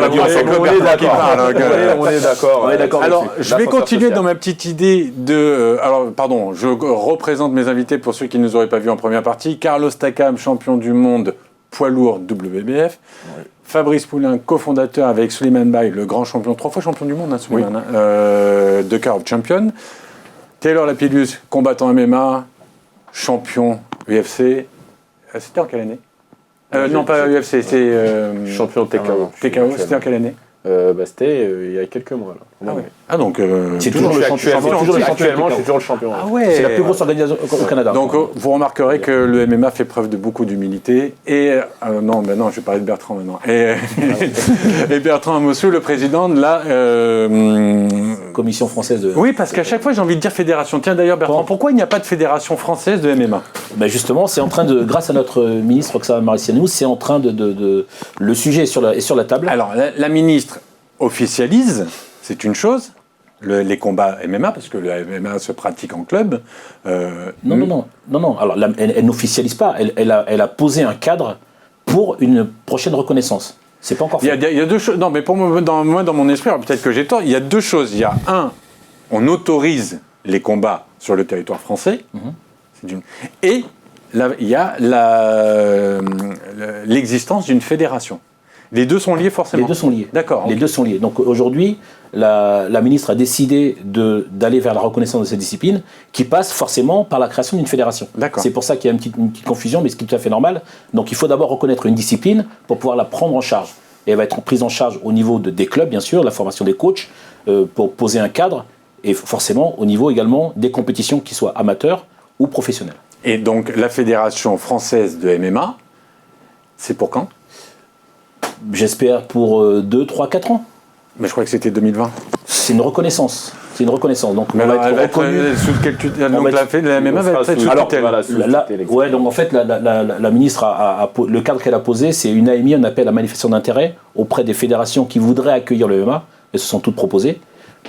est d'accord. Alors, je vais continuer dans ma petite idée de... je représente mes invités pour ceux qui ne nous auraient pas vus en première partie. Carlos Takam, champion du monde poids lourd WBF. Fabrice Poulain, cofondateur avec Suleiman Bay, le grand champion, 3 fois champion du monde, Suleiman, de Car of Champion. Taylor Lapillus, combattant MMA, champion UFC. C'était en quelle année non, pas UFC, c'est... champion TKO. TKO, c'était en quelle année C'était il y a quelques mois. Là. Ah, ouais. Ah donc... c'est toujours le champion. Actuellement, je suis toujours le champion. Ah ouais. C'est la plus grosse organisation au Canada. Donc vous remarquerez que le MMA fait preuve de beaucoup d'humilité. Et non, je vais parler de Bertrand maintenant. Et Bertrand Amossou, le président de la Commission française de... Oui, parce qu'à chaque fois j'ai envie de dire fédération. Tiens d'ailleurs Bertrand, pourquoi il n'y a pas de fédération française de MMA ? Ben justement, c'est en train de, grâce à notre ministre Roxana Maracineanu, c'est en train de le sujet est sur la table. Alors la ministre officialise, c'est une chose. Les combats MMA, parce que le MMA se pratique en club. Non. Alors, elle n'officialise pas. Elle a posé un cadre pour une prochaine reconnaissance. C'est pas encore fait. Il y a deux choses. Non, mais pour moi, dans mon esprit, alors peut-être que j'ai tort. Il y a deux choses. Il y a on autorise les combats sur le territoire français. Et il y a l'existence d'une fédération. Les deux sont liés forcément. Les deux sont liés. D'accord. Les deux sont liés. Donc aujourd'hui, la ministre a décidé d'aller vers la reconnaissance de cette discipline, qui passe forcément par la création d'une fédération. D'accord. C'est pour ça qu'il y a une petite confusion, mais ce qui est tout à fait normal. Donc il faut d'abord reconnaître une discipline pour pouvoir la prendre en charge. Et elle va être prise en charge au niveau des clubs, bien sûr, la formation des coachs, pour poser un cadre, et forcément au niveau également des compétitions qui soient amateurs ou professionnelles. Et donc la fédération française de MMA, c'est pour quand ? J'espère pour 2, 3, 4 ans. Mais je crois que c'était 2020. C'est une reconnaissance. Donc mais on va être reconnu. Sous quelle tutelle ? Donc la MMA va être sous tutelle. Ouais, donc en fait, la ministre le cadre qu'elle a posé, c'est une AMI, on appelle la manifestation d'intérêt auprès des fédérations qui voudraient accueillir le MMA. Elles se sont toutes proposées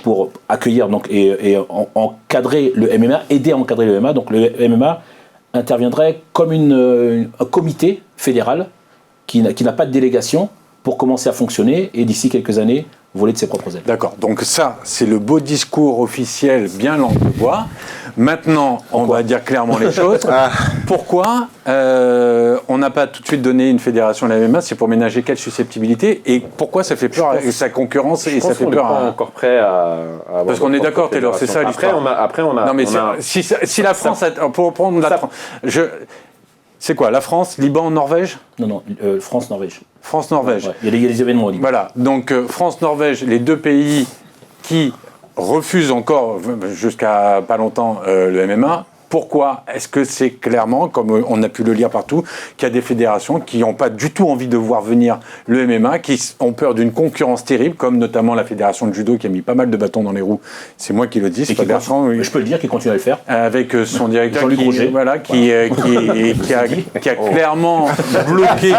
pour accueillir donc et encadrer le MMA, aider à encadrer le MMA. Donc le MMA interviendrait comme un comité fédéral qui n'a pas de délégation pour commencer à fonctionner et d'ici quelques années voler de ses propres ailes. D'accord, donc ça c'est le beau discours officiel bien langue de bois. Maintenant on va dire clairement les choses. Pourquoi on n'a pas tout de suite donné une fédération à la MMA ? C'est pour ménager quelle susceptibilité et pourquoi ça fait peur avec sa concurrence et ça fait peur à... encore prêt à parce qu'on est d'accord Taylor, c'est ça l'histoire. Après on a... Non mais si la France... pour prendre la... C'est quoi, la France, Liban, Norvège ? Non, France-Norvège. France-Norvège. Ouais, il y a des événements au Liban. Voilà, donc France-Norvège, les deux pays qui refusent encore, jusqu'à pas longtemps, le MMA. Pourquoi ? Est-ce que c'est clairement, comme on a pu le lire partout, qu'il y a des fédérations qui n'ont pas du tout envie de voir venir le MMA, qui ont peur d'une concurrence terrible, comme notamment la fédération de judo qui a mis pas mal de bâtons dans les roues. C'est moi qui le dis, c'est pas Bertrand. Je peux le dire, qui continue à le faire. Avec son directeur qui a clairement bloqué.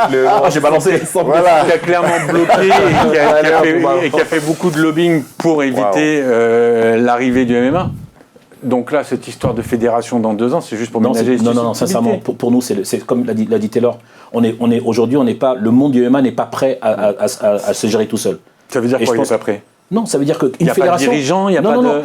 J'ai balancé. Qui a clairement bloqué et qui a fait beaucoup de lobbying pour éviter l'arrivée du MMA. Donc là, cette histoire de fédération dans 2 ans, c'est juste pour ménager... Non, sincèrement, pour nous, c'est comme l'a dit Taylor, aujourd'hui, le monde du MMA n'est pas prêt à se gérer tout seul. Ça veut dire quoi, il n'est pas prêt ? Non, ça veut dire qu'une fédération... Il n'y a pas de dirigeant, il n'y a pas de...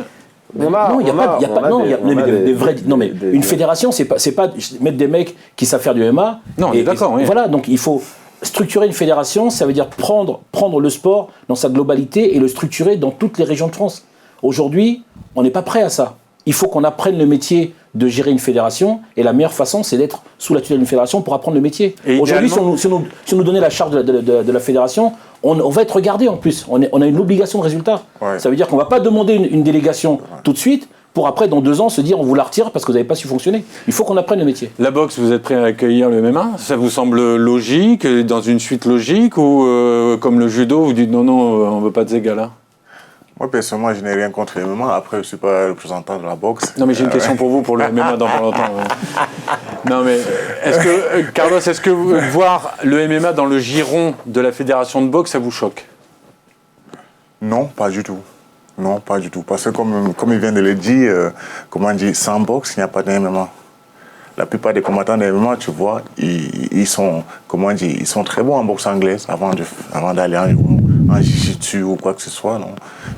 Une fédération, c'est pas mettre des mecs qui savent faire du MMA. Non, on est d'accord, oui. Voilà, donc il faut structurer une fédération, ça veut dire prendre le sport dans sa globalité et le structurer dans toutes les régions de France. Aujourd'hui, on n'est pas prêt à ça. Il faut qu'on apprenne le métier de gérer une fédération, et la meilleure façon, c'est d'être sous la tutelle d'une fédération pour apprendre le métier. Aujourd'hui, si on nous donnait la charge de la fédération, on va être regardé en plus. On a une obligation de résultat. Ouais. Ça veut dire qu'on ne va pas demander une délégation tout de suite, pour après, dans 2 ans, se dire on vous la retire parce que vous n'avez pas su fonctionner. Il faut qu'on apprenne le métier. La boxe, vous êtes prêt à accueillir le MMA ? Ça vous semble logique, dans une suite logique, ou comme le judo, vous dites non, on ne veut pas de ces gars-là ? Moi, personnellement, je n'ai rien contre le MMA. Après, je ne suis pas représentant de la boxe. Non, mais j'ai une question pour vous, pour le MMA dans pas longtemps. Non, mais Carlos, est-ce que voir le MMA dans le giron de la fédération de boxe, ça vous choque ? Non, pas du tout. Non, pas du tout. Parce que comme il vient de le dire, sans boxe, il n'y a pas de MMA. La plupart des combattants de MMA, tu vois, ils sont très bons en boxe anglaise avant d'aller en jiu-jitsu ou quoi que ce soit. Non.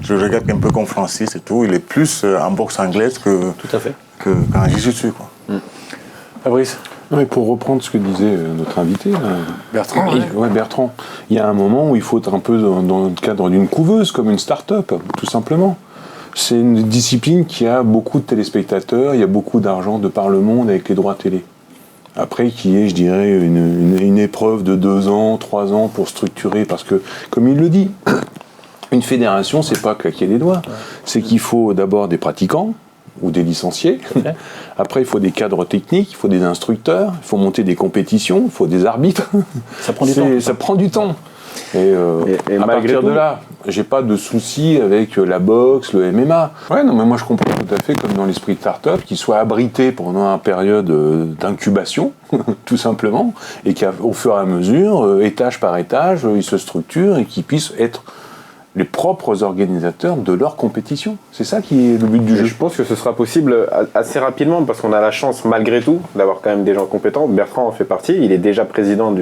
Je regarde un peu comme Francis et tout. Il est plus en boxe anglaise qu'en jiu-jitsu. Fabrice ? Ouais, pour reprendre ce que disait notre invité, là, Bertrand, Bertrand, il y a un moment où il faut être un peu dans le cadre d'une couveuse, comme une start-up, tout simplement. C'est une discipline qui a beaucoup de téléspectateurs, il y a beaucoup d'argent de par le monde avec les droits télé. Après, qui est, je dirais, une épreuve de 2 ans, 3 ans pour structurer, parce que, comme il le dit, une fédération, c'est pas claquer des doigts, c'est qu'il faut d'abord des pratiquants, ou des licenciés. Après, il faut des cadres techniques, il faut des instructeurs, il faut monter des compétitions, il faut des arbitres. Ça prend du temps. Ça prend du temps. Et à partir de là, j'ai pas de soucis avec la boxe, le MMA. Ouais, non, mais moi je comprends tout à fait, comme dans l'esprit de start-up, qu'ils soient abrités pendant une période d'incubation, tout simplement, et qu'au fur et à mesure, étage par étage, ils se structurent et qu'ils puissent être les propres organisateurs de leur compétition. C'est ça qui est le but du jeu. Je pense que ce sera possible assez rapidement parce qu'on a la chance, malgré tout, d'avoir quand même des gens compétents. Bertrand en fait partie, il est déjà président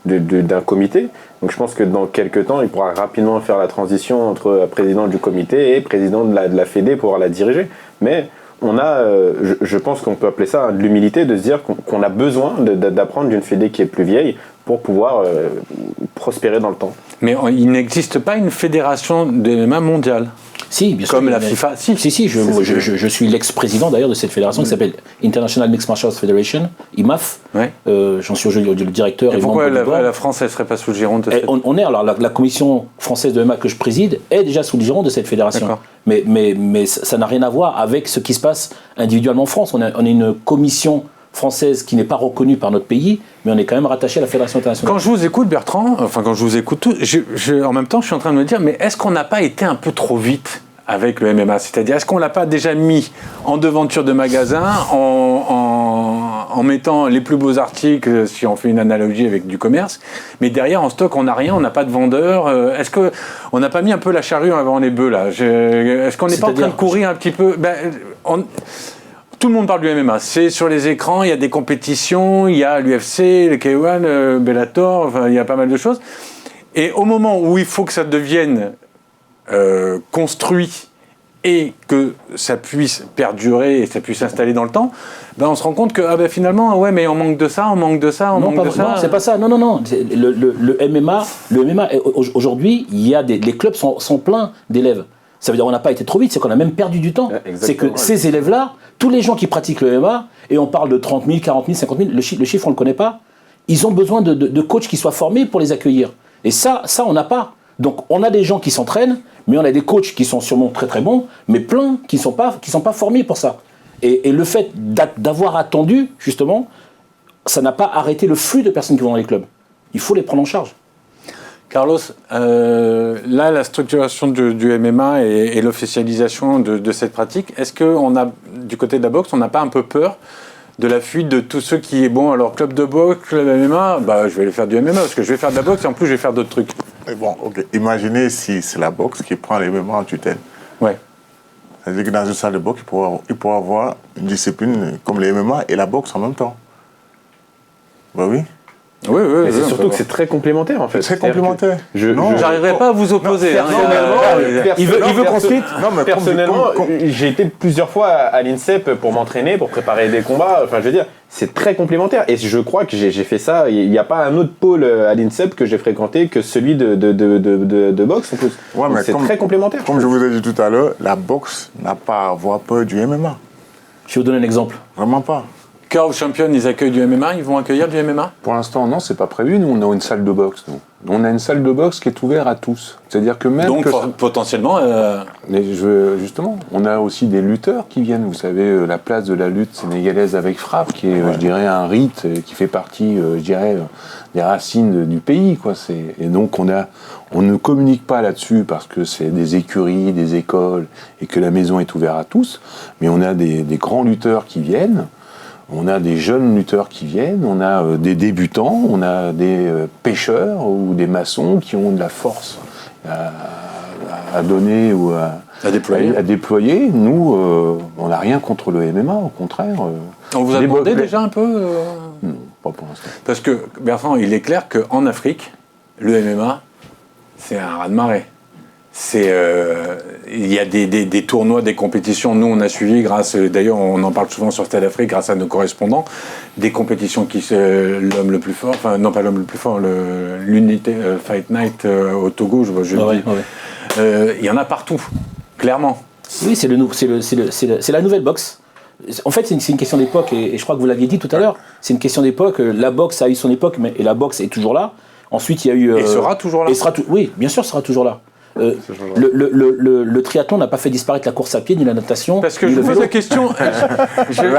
d'un comité. Donc je pense que dans quelques temps, il pourra rapidement faire la transition entre président du comité et président de la Fédé pour la diriger. Mais on a, je pense qu'on peut appeler ça de l'humilité, de se dire qu'on a besoin d'apprendre d'une Fédé qui est plus vieille pour pouvoir prospérer dans le temps. Mais il n'existe pas une fédération de MMA mondiale. Si, bien sûr. Comme la FIFA. Si, je suis l'ex-président d'ailleurs de cette fédération qui s'appelle International Mixed Martial Arts Federation, IMAF. Ouais. J'en suis aujourd'hui le directeur. Et pourquoi la France, elle ne serait pas sous le giron de cette... On est, alors la commission française de MMA que je préside est déjà sous le giron de cette fédération. Mais ça n'a rien à voir avec ce qui se passe individuellement en France. On est une commission française qui n'est pas reconnue par notre pays, mais on est quand même rattaché à la Fédération internationale. Quand je vous écoute, Bertrand, quand je vous écoute tous, en même temps, je suis en train de me dire, mais est-ce qu'on n'a pas été un peu trop vite avec le MMA? C'est-à-dire, est-ce qu'on ne l'a pas déjà mis en devanture de magasin, en mettant les plus beaux articles, si on fait une analogie avec du commerce, mais derrière, en stock, on n'a rien, on n'a pas de vendeur. Est-ce qu'on n'a pas mis un peu la charrue avant les bœufs, là? Est-ce qu'on n'est pas en train de courir un petit peu tout le monde parle du MMA, c'est sur les écrans, il y a des compétitions, il y a l'UFC, le K1, Bellator, enfin, il y a pas mal de choses. Et au moment où il faut que ça devienne construit et que ça puisse perdurer et ça puisse s'installer dans le temps, on se rend compte que finalement, ouais, mais on manque de ça, on manque de ça, on manque de ça. Non, c'est pas ça. Non. Le MMA, aujourd'hui, les clubs sont pleins d'élèves. Ça veut dire qu'on n'a pas été trop vite, c'est qu'on a même perdu du temps. C'est que ces élèves-là, tous les gens qui pratiquent le MMA, et on parle de 30 000, 40 000, 50 000, le chiffre on ne le connaît pas, ils ont besoin de coachs qui soient formés pour les accueillir. Et ça on n'a pas. Donc on a des gens qui s'entraînent, mais on a des coachs qui sont sûrement très très bons, mais plein qui sont pas formés pour ça. Et le fait d'avoir attendu, justement, ça n'a pas arrêté le flux de personnes qui vont dans les clubs. Il faut les prendre en charge. Carlos, là, la structuration du MMA et l'officialisation de cette pratique, est-ce qu'on a, du côté de la boxe, on n'a pas un peu peur de la fuite de tous ceux qui, alors club de boxe, club MMA, je vais aller faire du MMA parce que je vais faire de la boxe et en plus je vais faire d'autres trucs. Mais bon, ok. Imaginez si c'est la boxe qui prend les MMA en tutelle. Ouais. C'est-à-dire que dans une salle de boxe, il pourra avoir une discipline comme les MMA et la boxe en même temps. Oui. Oui, mais c'est surtout que c'est très complémentaire en fait. C'est très complémentaire. J'arriverai pas à vous opposer. Il veut qu'on cite. Personnellement, j'ai été plusieurs fois à l'INSEP pour m'entraîner, pour préparer des combats. Enfin, je veux dire, c'est très complémentaire. Et je crois que j'ai fait ça. Il n'y a pas un autre pôle à l'INSEP que j'ai fréquenté que celui de boxe en plus. Ouais, mais c'est très complémentaire. Comme je vous ai dit tout à l'heure, la boxe n'a pas à avoir peur du MMA. Je vais vous donner un exemple. Vraiment pas. Curve Champion, ils accueillent du MMA, ils vont accueillir du MMA? Pour l'instant, non, c'est pas prévu. Nous, on a une salle de boxe. On a une salle de boxe qui est ouverte à tous. C'est-à-dire que même. Donc, potentiellement. Mais justement, on a aussi des lutteurs qui viennent. Vous savez, la place de la lutte sénégalaise avec frappe, qui est, je dirais, un rite qui fait partie, des racines du pays, quoi. Et donc, on ne communique pas là-dessus parce que c'est des écuries, des écoles, et que la maison est ouverte à tous. Mais on a des grands lutteurs qui viennent. On a des jeunes lutteurs qui viennent, on a des débutants, on a des pêcheurs ou des maçons qui ont de la force à donner ou à déployer. Nous, on n'a rien contre le MMA, au contraire. On vous a demandé déjà un peu Non, pas pour l'instant. Parce que, Bertrand, il est clair qu'en Afrique, le MMA, c'est un raz-de-marée. il y a des tournois, des compétitions. Nous, on a suivi d'ailleurs, on en parle souvent sur Stade Afrique grâce à nos correspondants, des compétitions l'homme le plus fort, enfin non pas l'homme le plus fort, l'unité Fight Night au Togo, il y en a partout, clairement. Oui, c'est la nouvelle boxe. En fait, c'est une question d'époque, et je crois que vous l'aviez dit tout à l'heure. C'est une question d'époque. La boxe a eu son époque, et la boxe est toujours là. Ensuite, il y a eu. Et sera toujours là. Oui, bien sûr, sera toujours là. Le triathlon n'a pas fait disparaître la course à pied ni la natation. Parce que je pose la question. C'est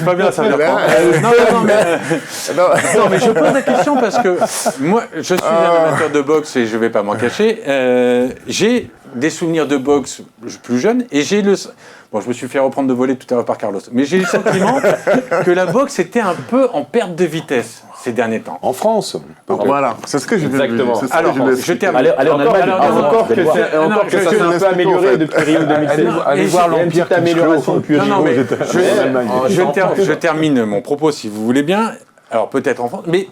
pas bien ça. Non, mais je pose la question parce que moi, je suis un amateur de boxe et je vais pas m'en cacher. J'ai des souvenirs de boxe plus jeune et j'ai le. Bon, je me suis fait reprendre de voler tout à l'heure par Carlos, mais j'ai le sentiment que la boxe était un peu en perte de vitesse ces derniers temps. En France. Voilà, c'est ce que je veux dire. Exactement. Alors, je termine. Allez en Allemagne. Encore que ça s'est un peu amélioré depuis Rio 2016. Allez voir l'Empire petite amélioration depuis Rio. Je termine mon propos si vous voulez bien. Alors peut-être en France, mais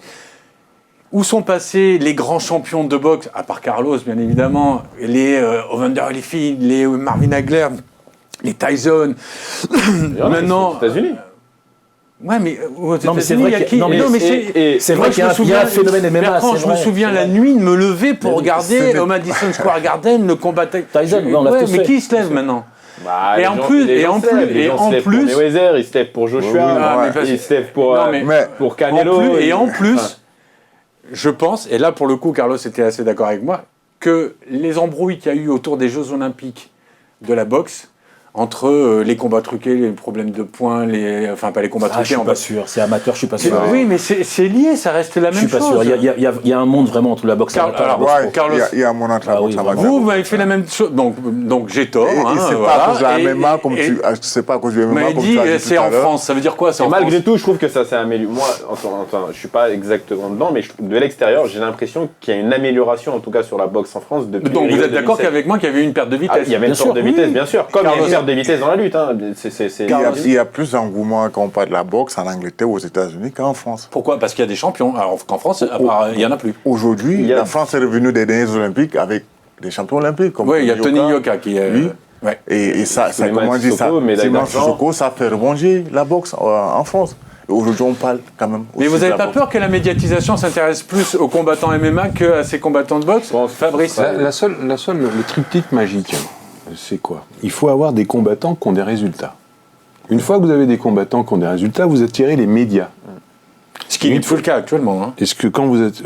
où sont passés les grands champions de boxe, à part Carlos bien évidemment, les Evander Holyfield, les Marvin Hagler, les Tyson. Maintenant. Aux États-Unis. Ouais, mais aux Non, mais c'est États-Unis, vrai il y a qu'il qui c'est vrai qu'il y a un phénomène MMA. Bertrand, je me souviens la nuit de me lever pour regarder au Madison Square Garden le combat Tyson. Mais qui se lève maintenant? Et en plus, Mayweather, il se lève pour Joshua, il se lève pour Canelo. Et en plus, je pense, et là pour le coup, Carlos était assez d'accord avec moi, que les embrouilles qu'il y a eu autour des Jeux Olympiques de la boxe, entre les combats truqués, les problèmes de points, enfin pas les combats truqués. Je suis pas sûr, c'est amateur, je suis pas sûr. Oui, mais c'est lié, ça reste la même chose. Je suis pas sûr, il y a un monde vraiment entre la boxe et la boxe. Carlos, il y a un monde entre la boxe et la boxe. Vous m'avez fait la même chose, donc j'ai tort. Et c'est pas à cause de la MMA comme tu c'est pas à cause du MMA comme tu as dit c'est en France, ça veut dire quoi? Malgré tout, je trouve que ça s'est amélioré. Moi, enfin, je suis pas exactement dedans, mais de l'extérieur, j'ai l'impression qu'il y a une amélioration en tout cas sur la boxe en France depuis. Donc vous êtes d'accord qu'avec moi qu'il y avait une perte de vitesse? Il y avait une perte de vitesse, bien sûr. Comme il y a une perte de vitesse dans la lutte. Il y a plus d'engouement quand on parle de la boxe en Angleterre ou aux États-Unis qu'en France. Pourquoi? Parce qu'il y a des champions, alors qu'en France, il n'y en a plus. Aujourd'hui, la France est revenue des derniers Olympiques avec des champions olympiques. Oui, il y a Tony Yoka qui est. Oui. Ouais. Et ça comment dire ça? Simon Sissoko, ça fait rebondir la boxe en France. Et aujourd'hui, on parle quand même. Mais vous n'avez pas peur que la médiatisation s'intéresse plus aux combattants MMA qu'à ces combattants de boxe? Fabrice? Le triptyque magique, c'est quoi? Il faut avoir des combattants qui ont des résultats. Une fois que vous avez des combattants qui ont des résultats, vous attirez les médias. Ce qui est tout le cas actuellement. Hein. Est-ce que quand vous êtes...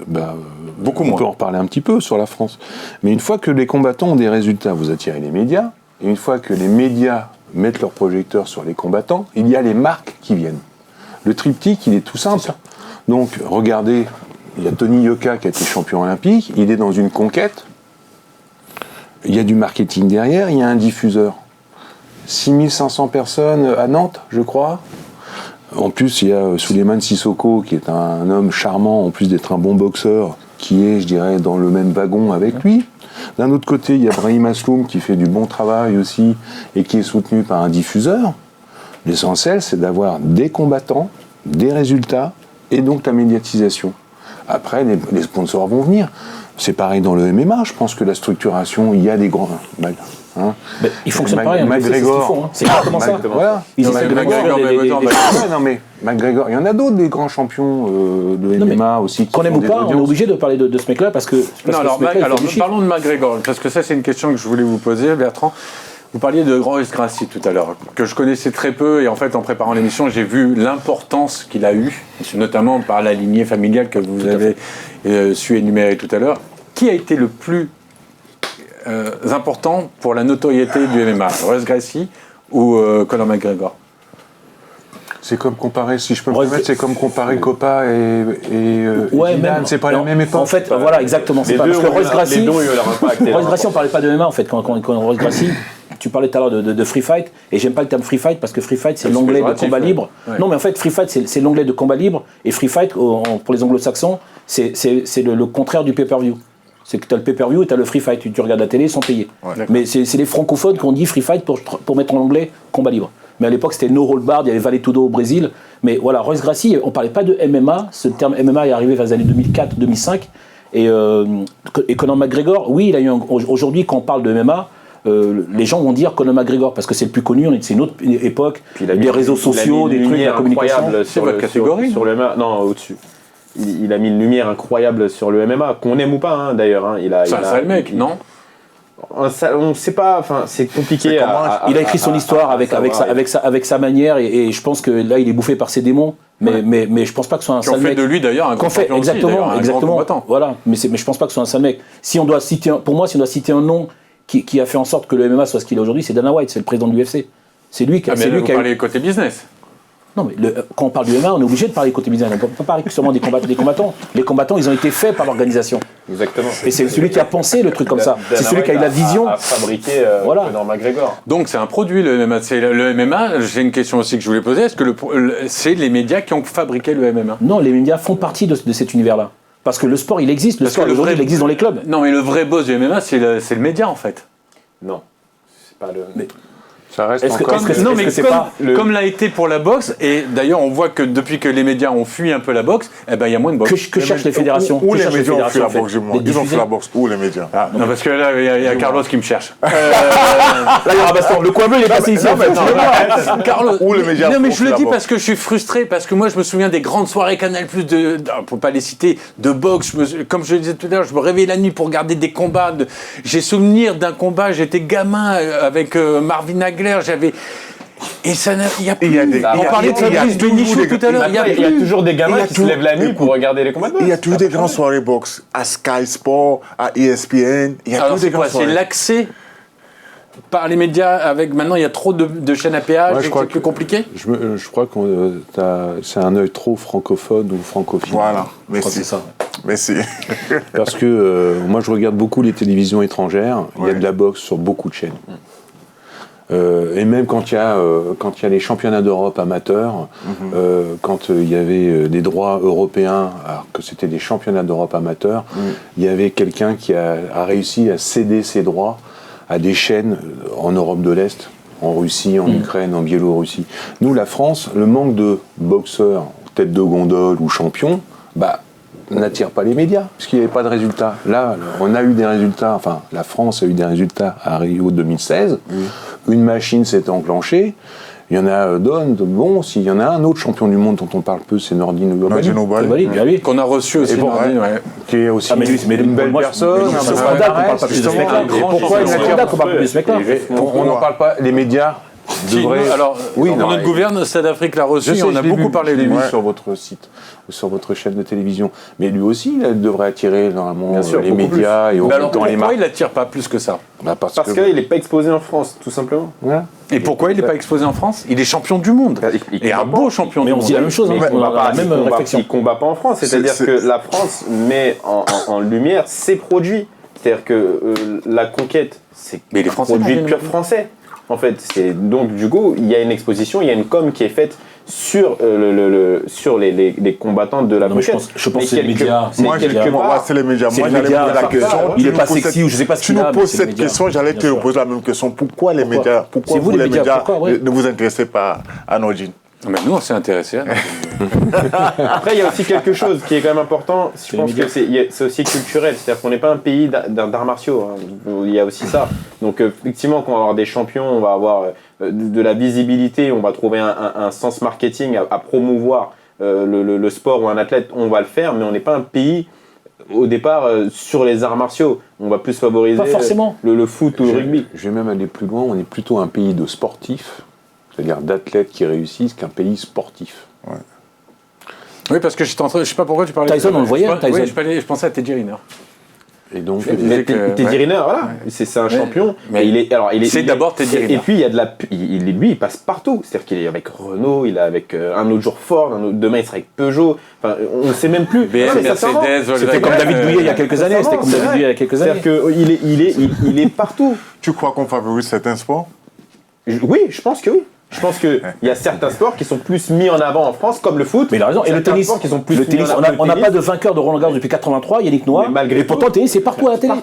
beaucoup moins. On peut en reparler un petit peu sur la France. Mais une fois que les combattants ont des résultats, vous attirez les médias. Et une fois que les médias mettent leurs projecteurs sur les combattants, il y a les marques qui viennent. Le triptyque, il est tout simple. Donc, regardez, il y a Tony Yoka qui a été champion olympique. Il est dans une conquête. Il y a du marketing derrière, il y a un diffuseur. 6500 personnes à Nantes, je crois. En plus, il y a Souleymane Sissoko, qui est un homme charmant, en plus d'être un bon boxeur, qui est, je dirais, dans le même wagon avec lui. D'un autre côté, il y a Brahim Asloum, qui fait du bon travail aussi, et qui est soutenu par un diffuseur. L'essentiel, c'est d'avoir des combattants, des résultats, et donc la médiatisation. Après, les sponsors vont venir. C'est pareil dans le MMA, je pense que la structuration, il y a des grands... ils fonctionnent pareil, McGregor, c'est exactement ça. Voilà. McGregor, il y en a d'autres des grands champions de MMA aussi. Qu'on aime ou pas, on est obligé de parler de ce mec-là parce que... alors parlons de McGregor, parce que ça c'est une question que je voulais vous poser, Bertrand. Vous parliez de Royce Gracie tout à l'heure, que je connaissais très peu, et en fait en préparant l'émission, j'ai vu l'importance qu'il a eue, notamment par la lignée familiale que vous avez su énumérer tout à l'heure. Qui a été le plus important pour la notoriété du MMA, Royce Gracie ou Conor McGregor? C'est comme comparer, si je peux me permettre, c'est comme comparer Copa et Zidane, c'est pas la même époque. En fait, voilà, exactement. C'est pas parce que Royce Gracie, on parlait pas de MMA en fait. Quand Royce Gracie, tu parlais tout à l'heure de free fight, et j'aime pas le terme free fight parce que free fight c'est l'onglet de combat libre. Ouais. Non, mais en fait, free fight c'est l'onglet de combat libre, et free fight pour les anglo-saxons, c'est le contraire du pay-per-view. C'est que tu as le pay-per-view et tu as le free fight. Tu regardes la télé sans payer. Ouais, mais c'est les francophones qui ont dit free fight pour mettre en anglais combat libre. Mais à l'époque, c'était no hold barred, il y avait Vale Tudo au Brésil. Mais voilà, Royce Gracie, on ne parlait pas de MMA. Ce terme MMA est arrivé vers les années 2004-2005. Et Conor McGregor, oui, il a eu aujourd'hui, quand on parle de MMA, les gens vont dire Conor McGregor parce que c'est le plus connu, c'est une autre époque, les réseaux sociaux, des trucs, la communication. C'est votre catégorie sur le MMA. Non, au-dessus. Il a mis une lumière incroyable sur le MMA, qu'on aime ou pas, hein, d'ailleurs. Hein. C'est un sale mec, non? On ne sait pas, enfin, c'est compliqué. Il a écrit son histoire avec sa manière, et je pense que là, il est bouffé par ses démons. Mais je pense pas que ce soit un sale mec. Qu'on fait de lui d'ailleurs un grand champion aussi, exactement. Un grand combattant. Voilà, mais je pense pas que ce soit un sale mec. Si on doit citer, pour moi, si on doit citer un nom qui a fait en sorte que le MMA soit ce qu'il est aujourd'hui, c'est Dana White, c'est le président de l'UFC. C'est lui qui a. Vous parlez côté business. Non, mais quand on parle du MMA, on est obligé de parler côté business. On ne peut pas parler seulement des combattants. Les combattants, ils ont été faits par l'organisation. Exactement. Et c'est celui qui a pensé le truc comme ça. C'est celui qui a eu la vision. À fabriquer Conor McGregor. Donc c'est un produit, le MMA. Le MMA, j'ai une question aussi que je voulais poser. Est-ce que c'est les médias qui ont fabriqué le MMA? Non, les médias font partie de cet univers-là. Parce que le sport, il existe. Le sport, aujourd'hui, il existe dans les clubs. Non, mais le vrai boss du MMA, c'est le média, en fait. Non. C'est pas le... Mais... Ça reste comme l'a été pour la boxe, et d'ailleurs on voit que depuis que les médias ont fui un peu la boxe, il y a moins de boxe. Que cherchent les fédérations? Où les médias ont fui la boxe, ils ont fait la boxe, où les médias? Non, parce que là, il y a Carlos qui me cherche. Là, il y aura baston. Le coin bleu, il est passé ici. Carlos, où les médias non, mais je le dis parce que je suis frustré, parce que moi je me souviens des grandes soirées Canal+, pour pas les citer, de boxe. Comme je le disais tout à l'heure, je me réveillais la nuit pour regarder des combats. J'ai souvenir d'un combat, j'étais gamin avec Marvin Hagler, j'avais... Et ça, il y a plus. On parlait de Fabrice Benichou tout à l'heure. Il y a toujours des gamins qui se lèvent la nuit pour regarder les combats de boxe. Il y a toujours des grandes soirées boxe à Sky Sport, à ESPN. Il y a toujours des grandes soirées. C'est l'accès par les médias avec maintenant il y a trop de chaînes à péage, c'est plus compliqué. Je crois que c'est un œil trop francophone ou francophile. Voilà, mais c'est ça. Merci. Parce que moi je regarde beaucoup les télévisions étrangères. Il y a de la boxe sur beaucoup de chaînes. Et même quand il y a les championnats d'Europe amateurs, quand il y avait des droits européens, alors que c'était des championnats d'Europe amateurs, il y avait quelqu'un qui a réussi à céder ses droits à des chaînes en Europe de l'Est, en Russie, en Ukraine, en Biélorussie. Nous, la France, le manque de boxeurs, tête de gondole ou champions, n'attire pas les médias, puisqu'il n'y avait pas de résultats. Là, on a eu des résultats, enfin, la France a eu des résultats à Rio 2016. Une machine s'est enclenchée. Il y en a d'autres. Bon, s'il y en a un autre champion du monde dont on parle peu, c'est Nordine Oulibaly. Qu'on a reçu aussi. Qui est aussi une belle personne. C'est un scandale qu'on parle pas plus de ce mec-là. Pourquoi il n'attire pas qu'on parle plus de ce mec-là? On n'en parle pas. Les médias devraient... Alors, notre gouverne, Stade Afrique l'a reçu. On a beaucoup parlé de lui sur votre site ou sur votre chaîne de télévision. Mais lui aussi, il devrait attirer normalement les médias et alors pourquoi il l'attire pas plus que ça? Parce qu'il n'est pas exposé en France, tout simplement. Et pourquoi il n'est pas exposé en France? Il est champion du monde. Et un beau champion du monde. Mais on dit la même chose. On a la même réflexion. Il ne combat pas en France. C'est-à-dire que la France met en lumière ses produits. C'est-à-dire que la conquête, c'est un produit pur français. En fait, donc du coup, il y a une exposition, il y a une com qui est faite sur les combattants de la conquête. Je pense que c'est les médias. Moi, c'est les médias. Moi, j'allais poser la question. Il n'est pas sexy ou je ne sais pas ce qu'il a. Tu nous poses cette question, j'allais te poser la même question. Pourquoi les médias, pourquoi vous les médias ne vous intéressez pas à Nordine? Mais nous, on s'est intéressés. Après, il y a aussi quelque chose qui est quand même important. Je pense que c'est aussi culturel. C'est-à-dire qu'on n'est pas un pays d'arts martiaux. Il y a aussi ça. Donc, effectivement, quand on va avoir des champions, on va avoir de la visibilité, on va trouver un sens marketing à promouvoir le sport ou un athlète, on va le faire, mais on n'est pas un pays au départ sur les arts martiaux. On va plus favoriser le foot ou le rugby. Je vais même aller plus loin. On est plutôt un pays de sportifs, c'est-à-dire d'athlètes qui réussissent, qu'un pays sportif. Oui, parce que je sais pas pourquoi tu parlais. Tyson, on le voyait. Je pensais à Teddy Riner. Et donc, Teddy Riner, voilà, c'est un champion. Mais c'est d'abord Teddy Riner. Et puis lui, il passe partout. C'est-à-dire qu'il est avec Renault, il est avec un autre jour Ford, demain il sera avec Peugeot. Enfin, on ne sait même plus. Mercedes, c'était comme David Douillet il y a quelques années. C'est-à-dire qu'il est partout. Tu crois qu'on favorise certains sports? Oui, je pense que oui. Je pense qu'il y a certains sports qui sont plus mis en avant en France, comme le foot. Mais il a raison. Et le tennis, on n'a pas de vainqueur de Roland Garros depuis 83, Yannick Noah. Et pourtant, le tennis, c'est partout à la télé.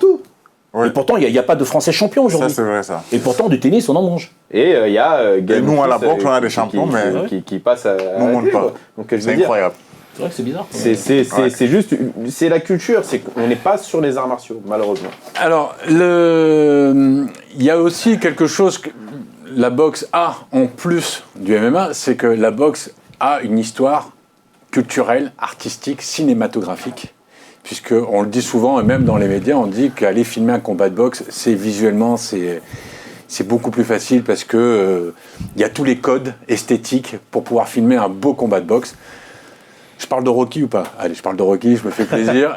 Et pourtant, il n'y a pas de Français champions aujourd'hui. Ça, c'est vrai, ça. Et pourtant, du tennis, on en mange. Et il y a nous, à la boxe, on a des champions, mais qui passent à nous, on ne pas. Donc, c'est incroyable. C'est vrai que c'est bizarre. C'est juste, c'est la culture, c'est qu'on n'est pas sur les arts martiaux, malheureusement. Alors, il y a aussi quelque chose que la boxe a en plus du MMA, c'est que la boxe a une histoire culturelle, artistique, cinématographique. Puisqu'on le dit souvent, et même dans les médias, on dit qu'aller filmer un combat de boxe, c'est visuellement, c'est beaucoup plus facile parce que y a tous les codes esthétiques pour pouvoir filmer un beau combat de boxe. Je parle de Rocky ou pas? Allez, je parle de Rocky, je me fais plaisir.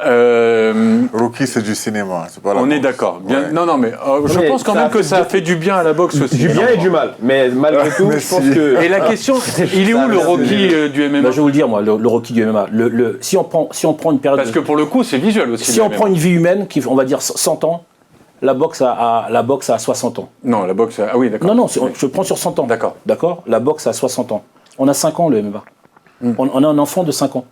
Rocky, c'est du cinéma, c'est pas la on est boxe. d'accord. Bien, Ouais. non, mais je pense quand même que ça a fait du bien à la boxe aussi. Du bien et du mal, mais malgré tout, je pense que... Et la question, il est où le Rocky du MMA? Bah, je vais vous le dire, moi, le Rocky du MMA. Si on prend une période. Parce que pour le coup, c'est visuel aussi. Si on prend une vie humaine, qui, on va dire 100 ans, la boxe a 60 ans. Non, la boxe. Ah oui, d'accord. Non, je prends sur 100 ans. D'accord. D'accord. La boxe a 60 ans. On a 5 ans, le MMA. On a un enfant de 5 ans.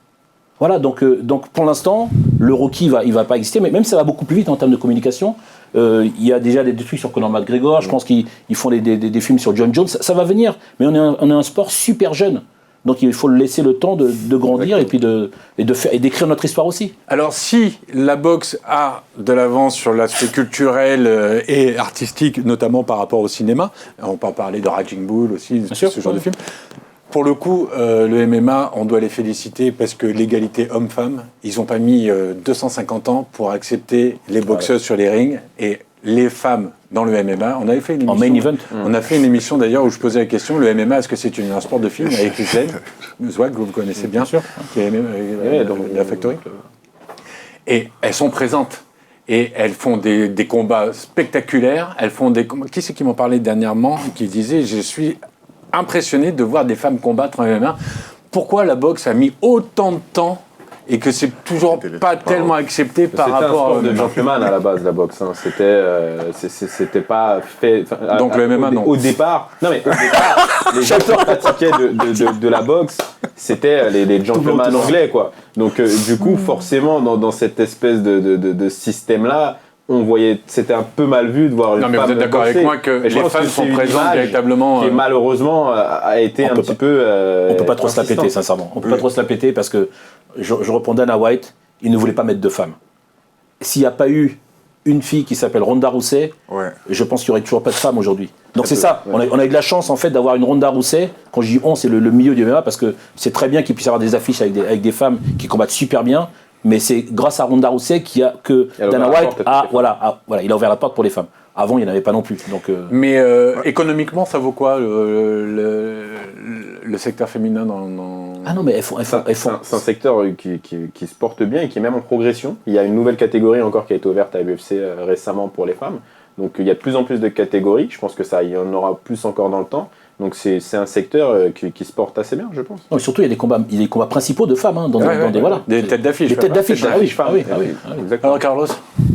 Voilà, donc pour l'instant, le Rocky, il va pas exister, mais même ça va beaucoup plus vite en termes de communication. Il y a déjà des trucs sur Conor McGregor, je pense qu'ils font des films sur John Jones, ça va venir, mais on est un sport super jeune. Donc il faut laisser le temps de grandir et puis d'écrire notre histoire aussi. Alors si la boxe a de l'avance sur l'aspect culturel et artistique, notamment par rapport au cinéma, on peut parler de Raging Bull aussi, ce genre de film. Pour le coup, le MMA, on doit les féliciter parce que l'égalité homme-femme, ils n'ont pas mis 250 ans pour accepter les boxeuses sur les rings et les femmes dans le MMA. On avait fait une émission. En main event. On a fait une émission d'ailleurs où je posais la question, le MMA, est-ce que c'est un sport de film avec Zen, Zwag, que vous connaissez bien sûr, qui est dans la Factory. Et elles sont présentes. Et elles font des combats spectaculaires. Elles font des combats... Qui c'est qui m'en parlait dernièrement, qui disait, je suis impressionné de voir des femmes combattre en MMA. Pourquoi la boxe a mis autant de temps et que c'est toujours pas tellement accepté par rapport à... C'était un sport de gentleman à la base, la boxe. Hein. C'était pas fait... Donc le MMA, non. Au départ, les gens qui pratiquaient de la boxe, c'était les gentlemen anglais, quoi. Donc du coup, forcément, dans cette espèce de système-là, on voyait, c'était un peu mal vu de voir une femme. Non, mais vous êtes d'accord avec moi que les femmes sont présentes véritablement. Qui malheureusement a été un petit peu. On peut pas trop se la péter, sincèrement. On peut pas trop se la péter parce que je reprends Dana White, il ne voulait pas mettre de femmes. S'il n'y a pas eu une fille qui s'appelle Ronda Rousey, je pense qu'il n'y aurait toujours pas de femmes aujourd'hui. Donc c'est ça, on a eu de la chance en fait d'avoir une Ronda Rousey. Quand je dis on, c'est le milieu du MMA parce que c'est très bien qu'il puisse y avoir des affiches avec des femmes qui combattent super bien. Mais c'est grâce à Ronda Rousey que Dana White il a ouvert la porte pour les femmes. Avant, il n'y en avait pas non plus. Donc, Mais économiquement, ça vaut quoi le secteur féminin dans... Ah non, mais elles font... C'est un secteur qui se porte bien et qui est même en progression. Il y a une nouvelle catégorie encore qui a été ouverte à l'UFC récemment pour les femmes. Donc il y a de plus en plus de catégories. Je pense que il y en aura plus encore dans le temps. Donc c'est un secteur qui se porte assez bien, je pense. Non, surtout, il y a des combats principaux de femmes des têtes d'affiche. Des têtes d'affiche, oui. Alors Carlos,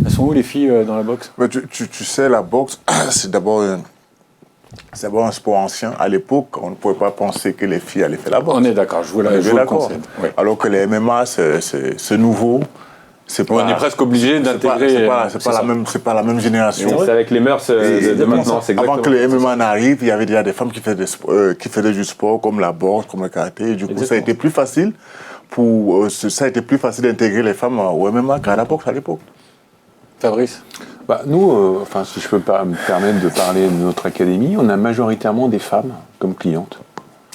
elles sont où les filles dans la boxe? Tu sais, la boxe, c'est d'abord un sport ancien. À l'époque, on ne pouvait pas penser que les filles allaient faire la boxe. On est d'accord, je vous le conseille. Alors que les MMA, c'est nouveau. On est presque obligé d'intégrer. C'est pas la même génération. C'est avec les mœurs de maintenant. Avant que les MMA n'arrivent, il y avait déjà des femmes qui faisaient du sport comme la boxe, comme le karaté. Et du coup, ça a été plus facile d'intégrer les femmes au MMA qu'à la boxe à l'époque. Fabrice? Nous, si je peux me permettre de parler de notre académie, on a majoritairement des femmes comme clientes.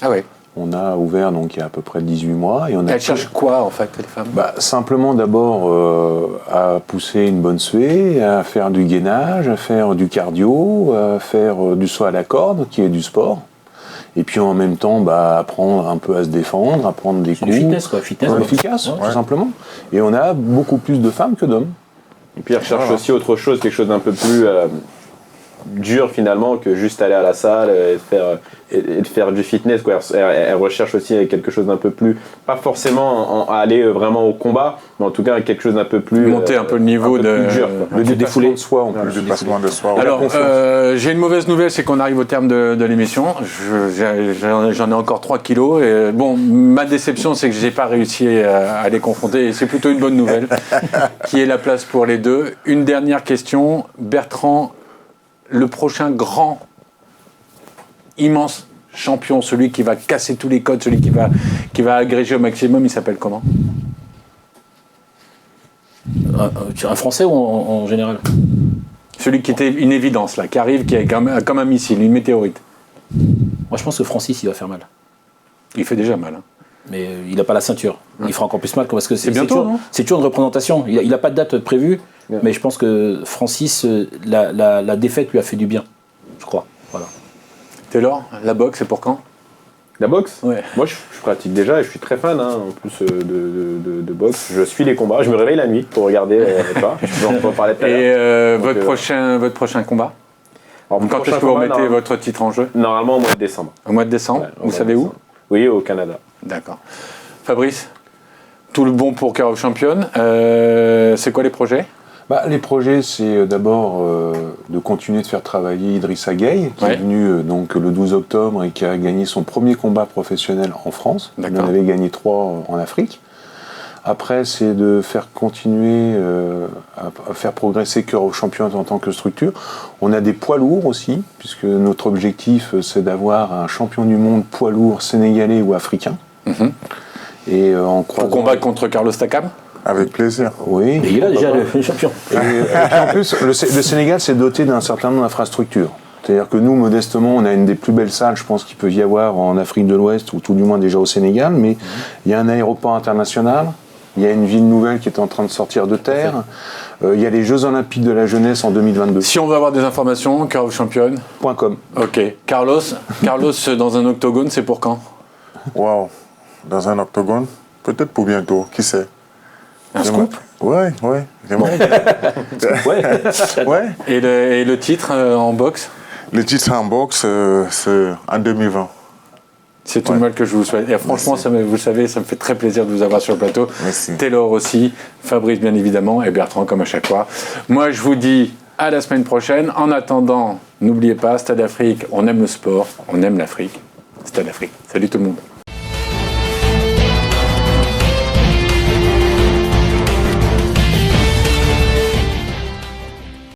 Ah oui. On a ouvert donc il y a à peu près 18 mois. Et elles cherchent quoi en fait, les femmes? Simplement d'abord à pousser une bonne suée, à faire du gainage, à faire du cardio, à faire du saut à la corde, qui est du sport. Et puis en même temps, apprendre un peu à se défendre, à prendre des coups. Du fitness, quoi. Efficace, tout simplement. Et on a beaucoup plus de femmes que d'hommes. Et puis elles recherchent aussi autre chose, quelque chose d'un peu plus dur finalement que juste aller à la salle et de faire du fitness, quoi. Elle recherche aussi quelque chose d'un peu plus, pas forcément à aller vraiment au combat, mais en tout cas quelque chose d'un peu plus monter un peu le niveau de dur, le défoulé de soi, en plus. Le dépassement de soi. Alors j'ai une mauvaise nouvelle, c'est qu'on arrive au terme de l'émission. J'en ai encore 3 kilos et bon, ma déception c'est que j'ai pas réussi à les confronter et c'est plutôt une bonne nouvelle. Qui est la place pour les deux. Une dernière question, Bertrand. Le prochain grand, immense champion, celui qui va casser tous les codes, celui qui va agréger au maximum, il s'appelle comment? Un Français ou en général? Celui qui était une évidence, là, qui arrive, qui est comme un missile, une météorite. Moi, je pense que Francis, il va faire mal. Il fait déjà mal. Hein. Mais il n'a pas la ceinture. Il fera encore plus mal parce que c'est bientôt, toujours, c'est toujours une représentation. Il n'a pas de date prévue, mais je pense que Francis, la défaite lui a fait du bien, je crois. Voilà. Taylor, la boxe, c'est pour quand? La boxe? Ouais. Moi, je pratique déjà et je suis très fan en plus de boxe. Je suis les combats. Je me réveille la nuit pour regarder. Je vais en parler tout à l'heure. Et votre prochain combat? Alors, quand est-ce que vous remettez votre titre en jeu? Normalement au mois de décembre. Au mois de décembre? Ouais, vous savez où? Oui, au Canada. D'accord. Fabrice, tout le bon pour Cœur of Champion. C'est quoi les projets? Les projets, c'est d'abord de continuer de faire travailler Idrissa Gueye, qui est venu donc le 12 octobre et qui a gagné son premier combat professionnel en France. Il en avait gagné 3 en Afrique. Après, c'est de faire continuer à faire progresser Cœur of Champion en tant que structure. On a des poids lourds aussi, puisque notre objectif, c'est d'avoir un champion du monde poids lourd sénégalais ou africain. Et pour combattre contre Carlos Takam? Avec plaisir. Oui. Et il a déjà le champion. Et en plus, le Sénégal s'est doté d'un certain nombre d'infrastructures. C'est-à-dire que nous, modestement, on a une des plus belles salles, je pense, qu'il peut y avoir en Afrique de l'Ouest, ou tout du moins déjà au Sénégal, mais il y a un aéroport international, il y a une ville nouvelle qui est en train de sortir de terre, il y a les Jeux Olympiques de la jeunesse en 2022. Si on veut avoir des informations, Cœur of Champion. .com. Ok. Carlos dans un octogone, c'est pour quand? Waouh. Dans un octogone? Peut-être pour bientôt, qui sait? Un scoop? Ouais. Ouais. Et le titre en boxe? Le titre en boxe, c'est en 2020. C'est tout le mal que je vous souhaite. Et franchement, vous savez, ça me fait très plaisir de vous avoir sur le plateau. Merci. Taylor aussi, Fabrice bien évidemment, et Bertrand comme à chaque fois. Moi, je vous dis à la semaine prochaine. En attendant, n'oubliez pas, Stade Afrique, on aime le sport, on aime l'Afrique. Stade Afrique. Salut tout le monde.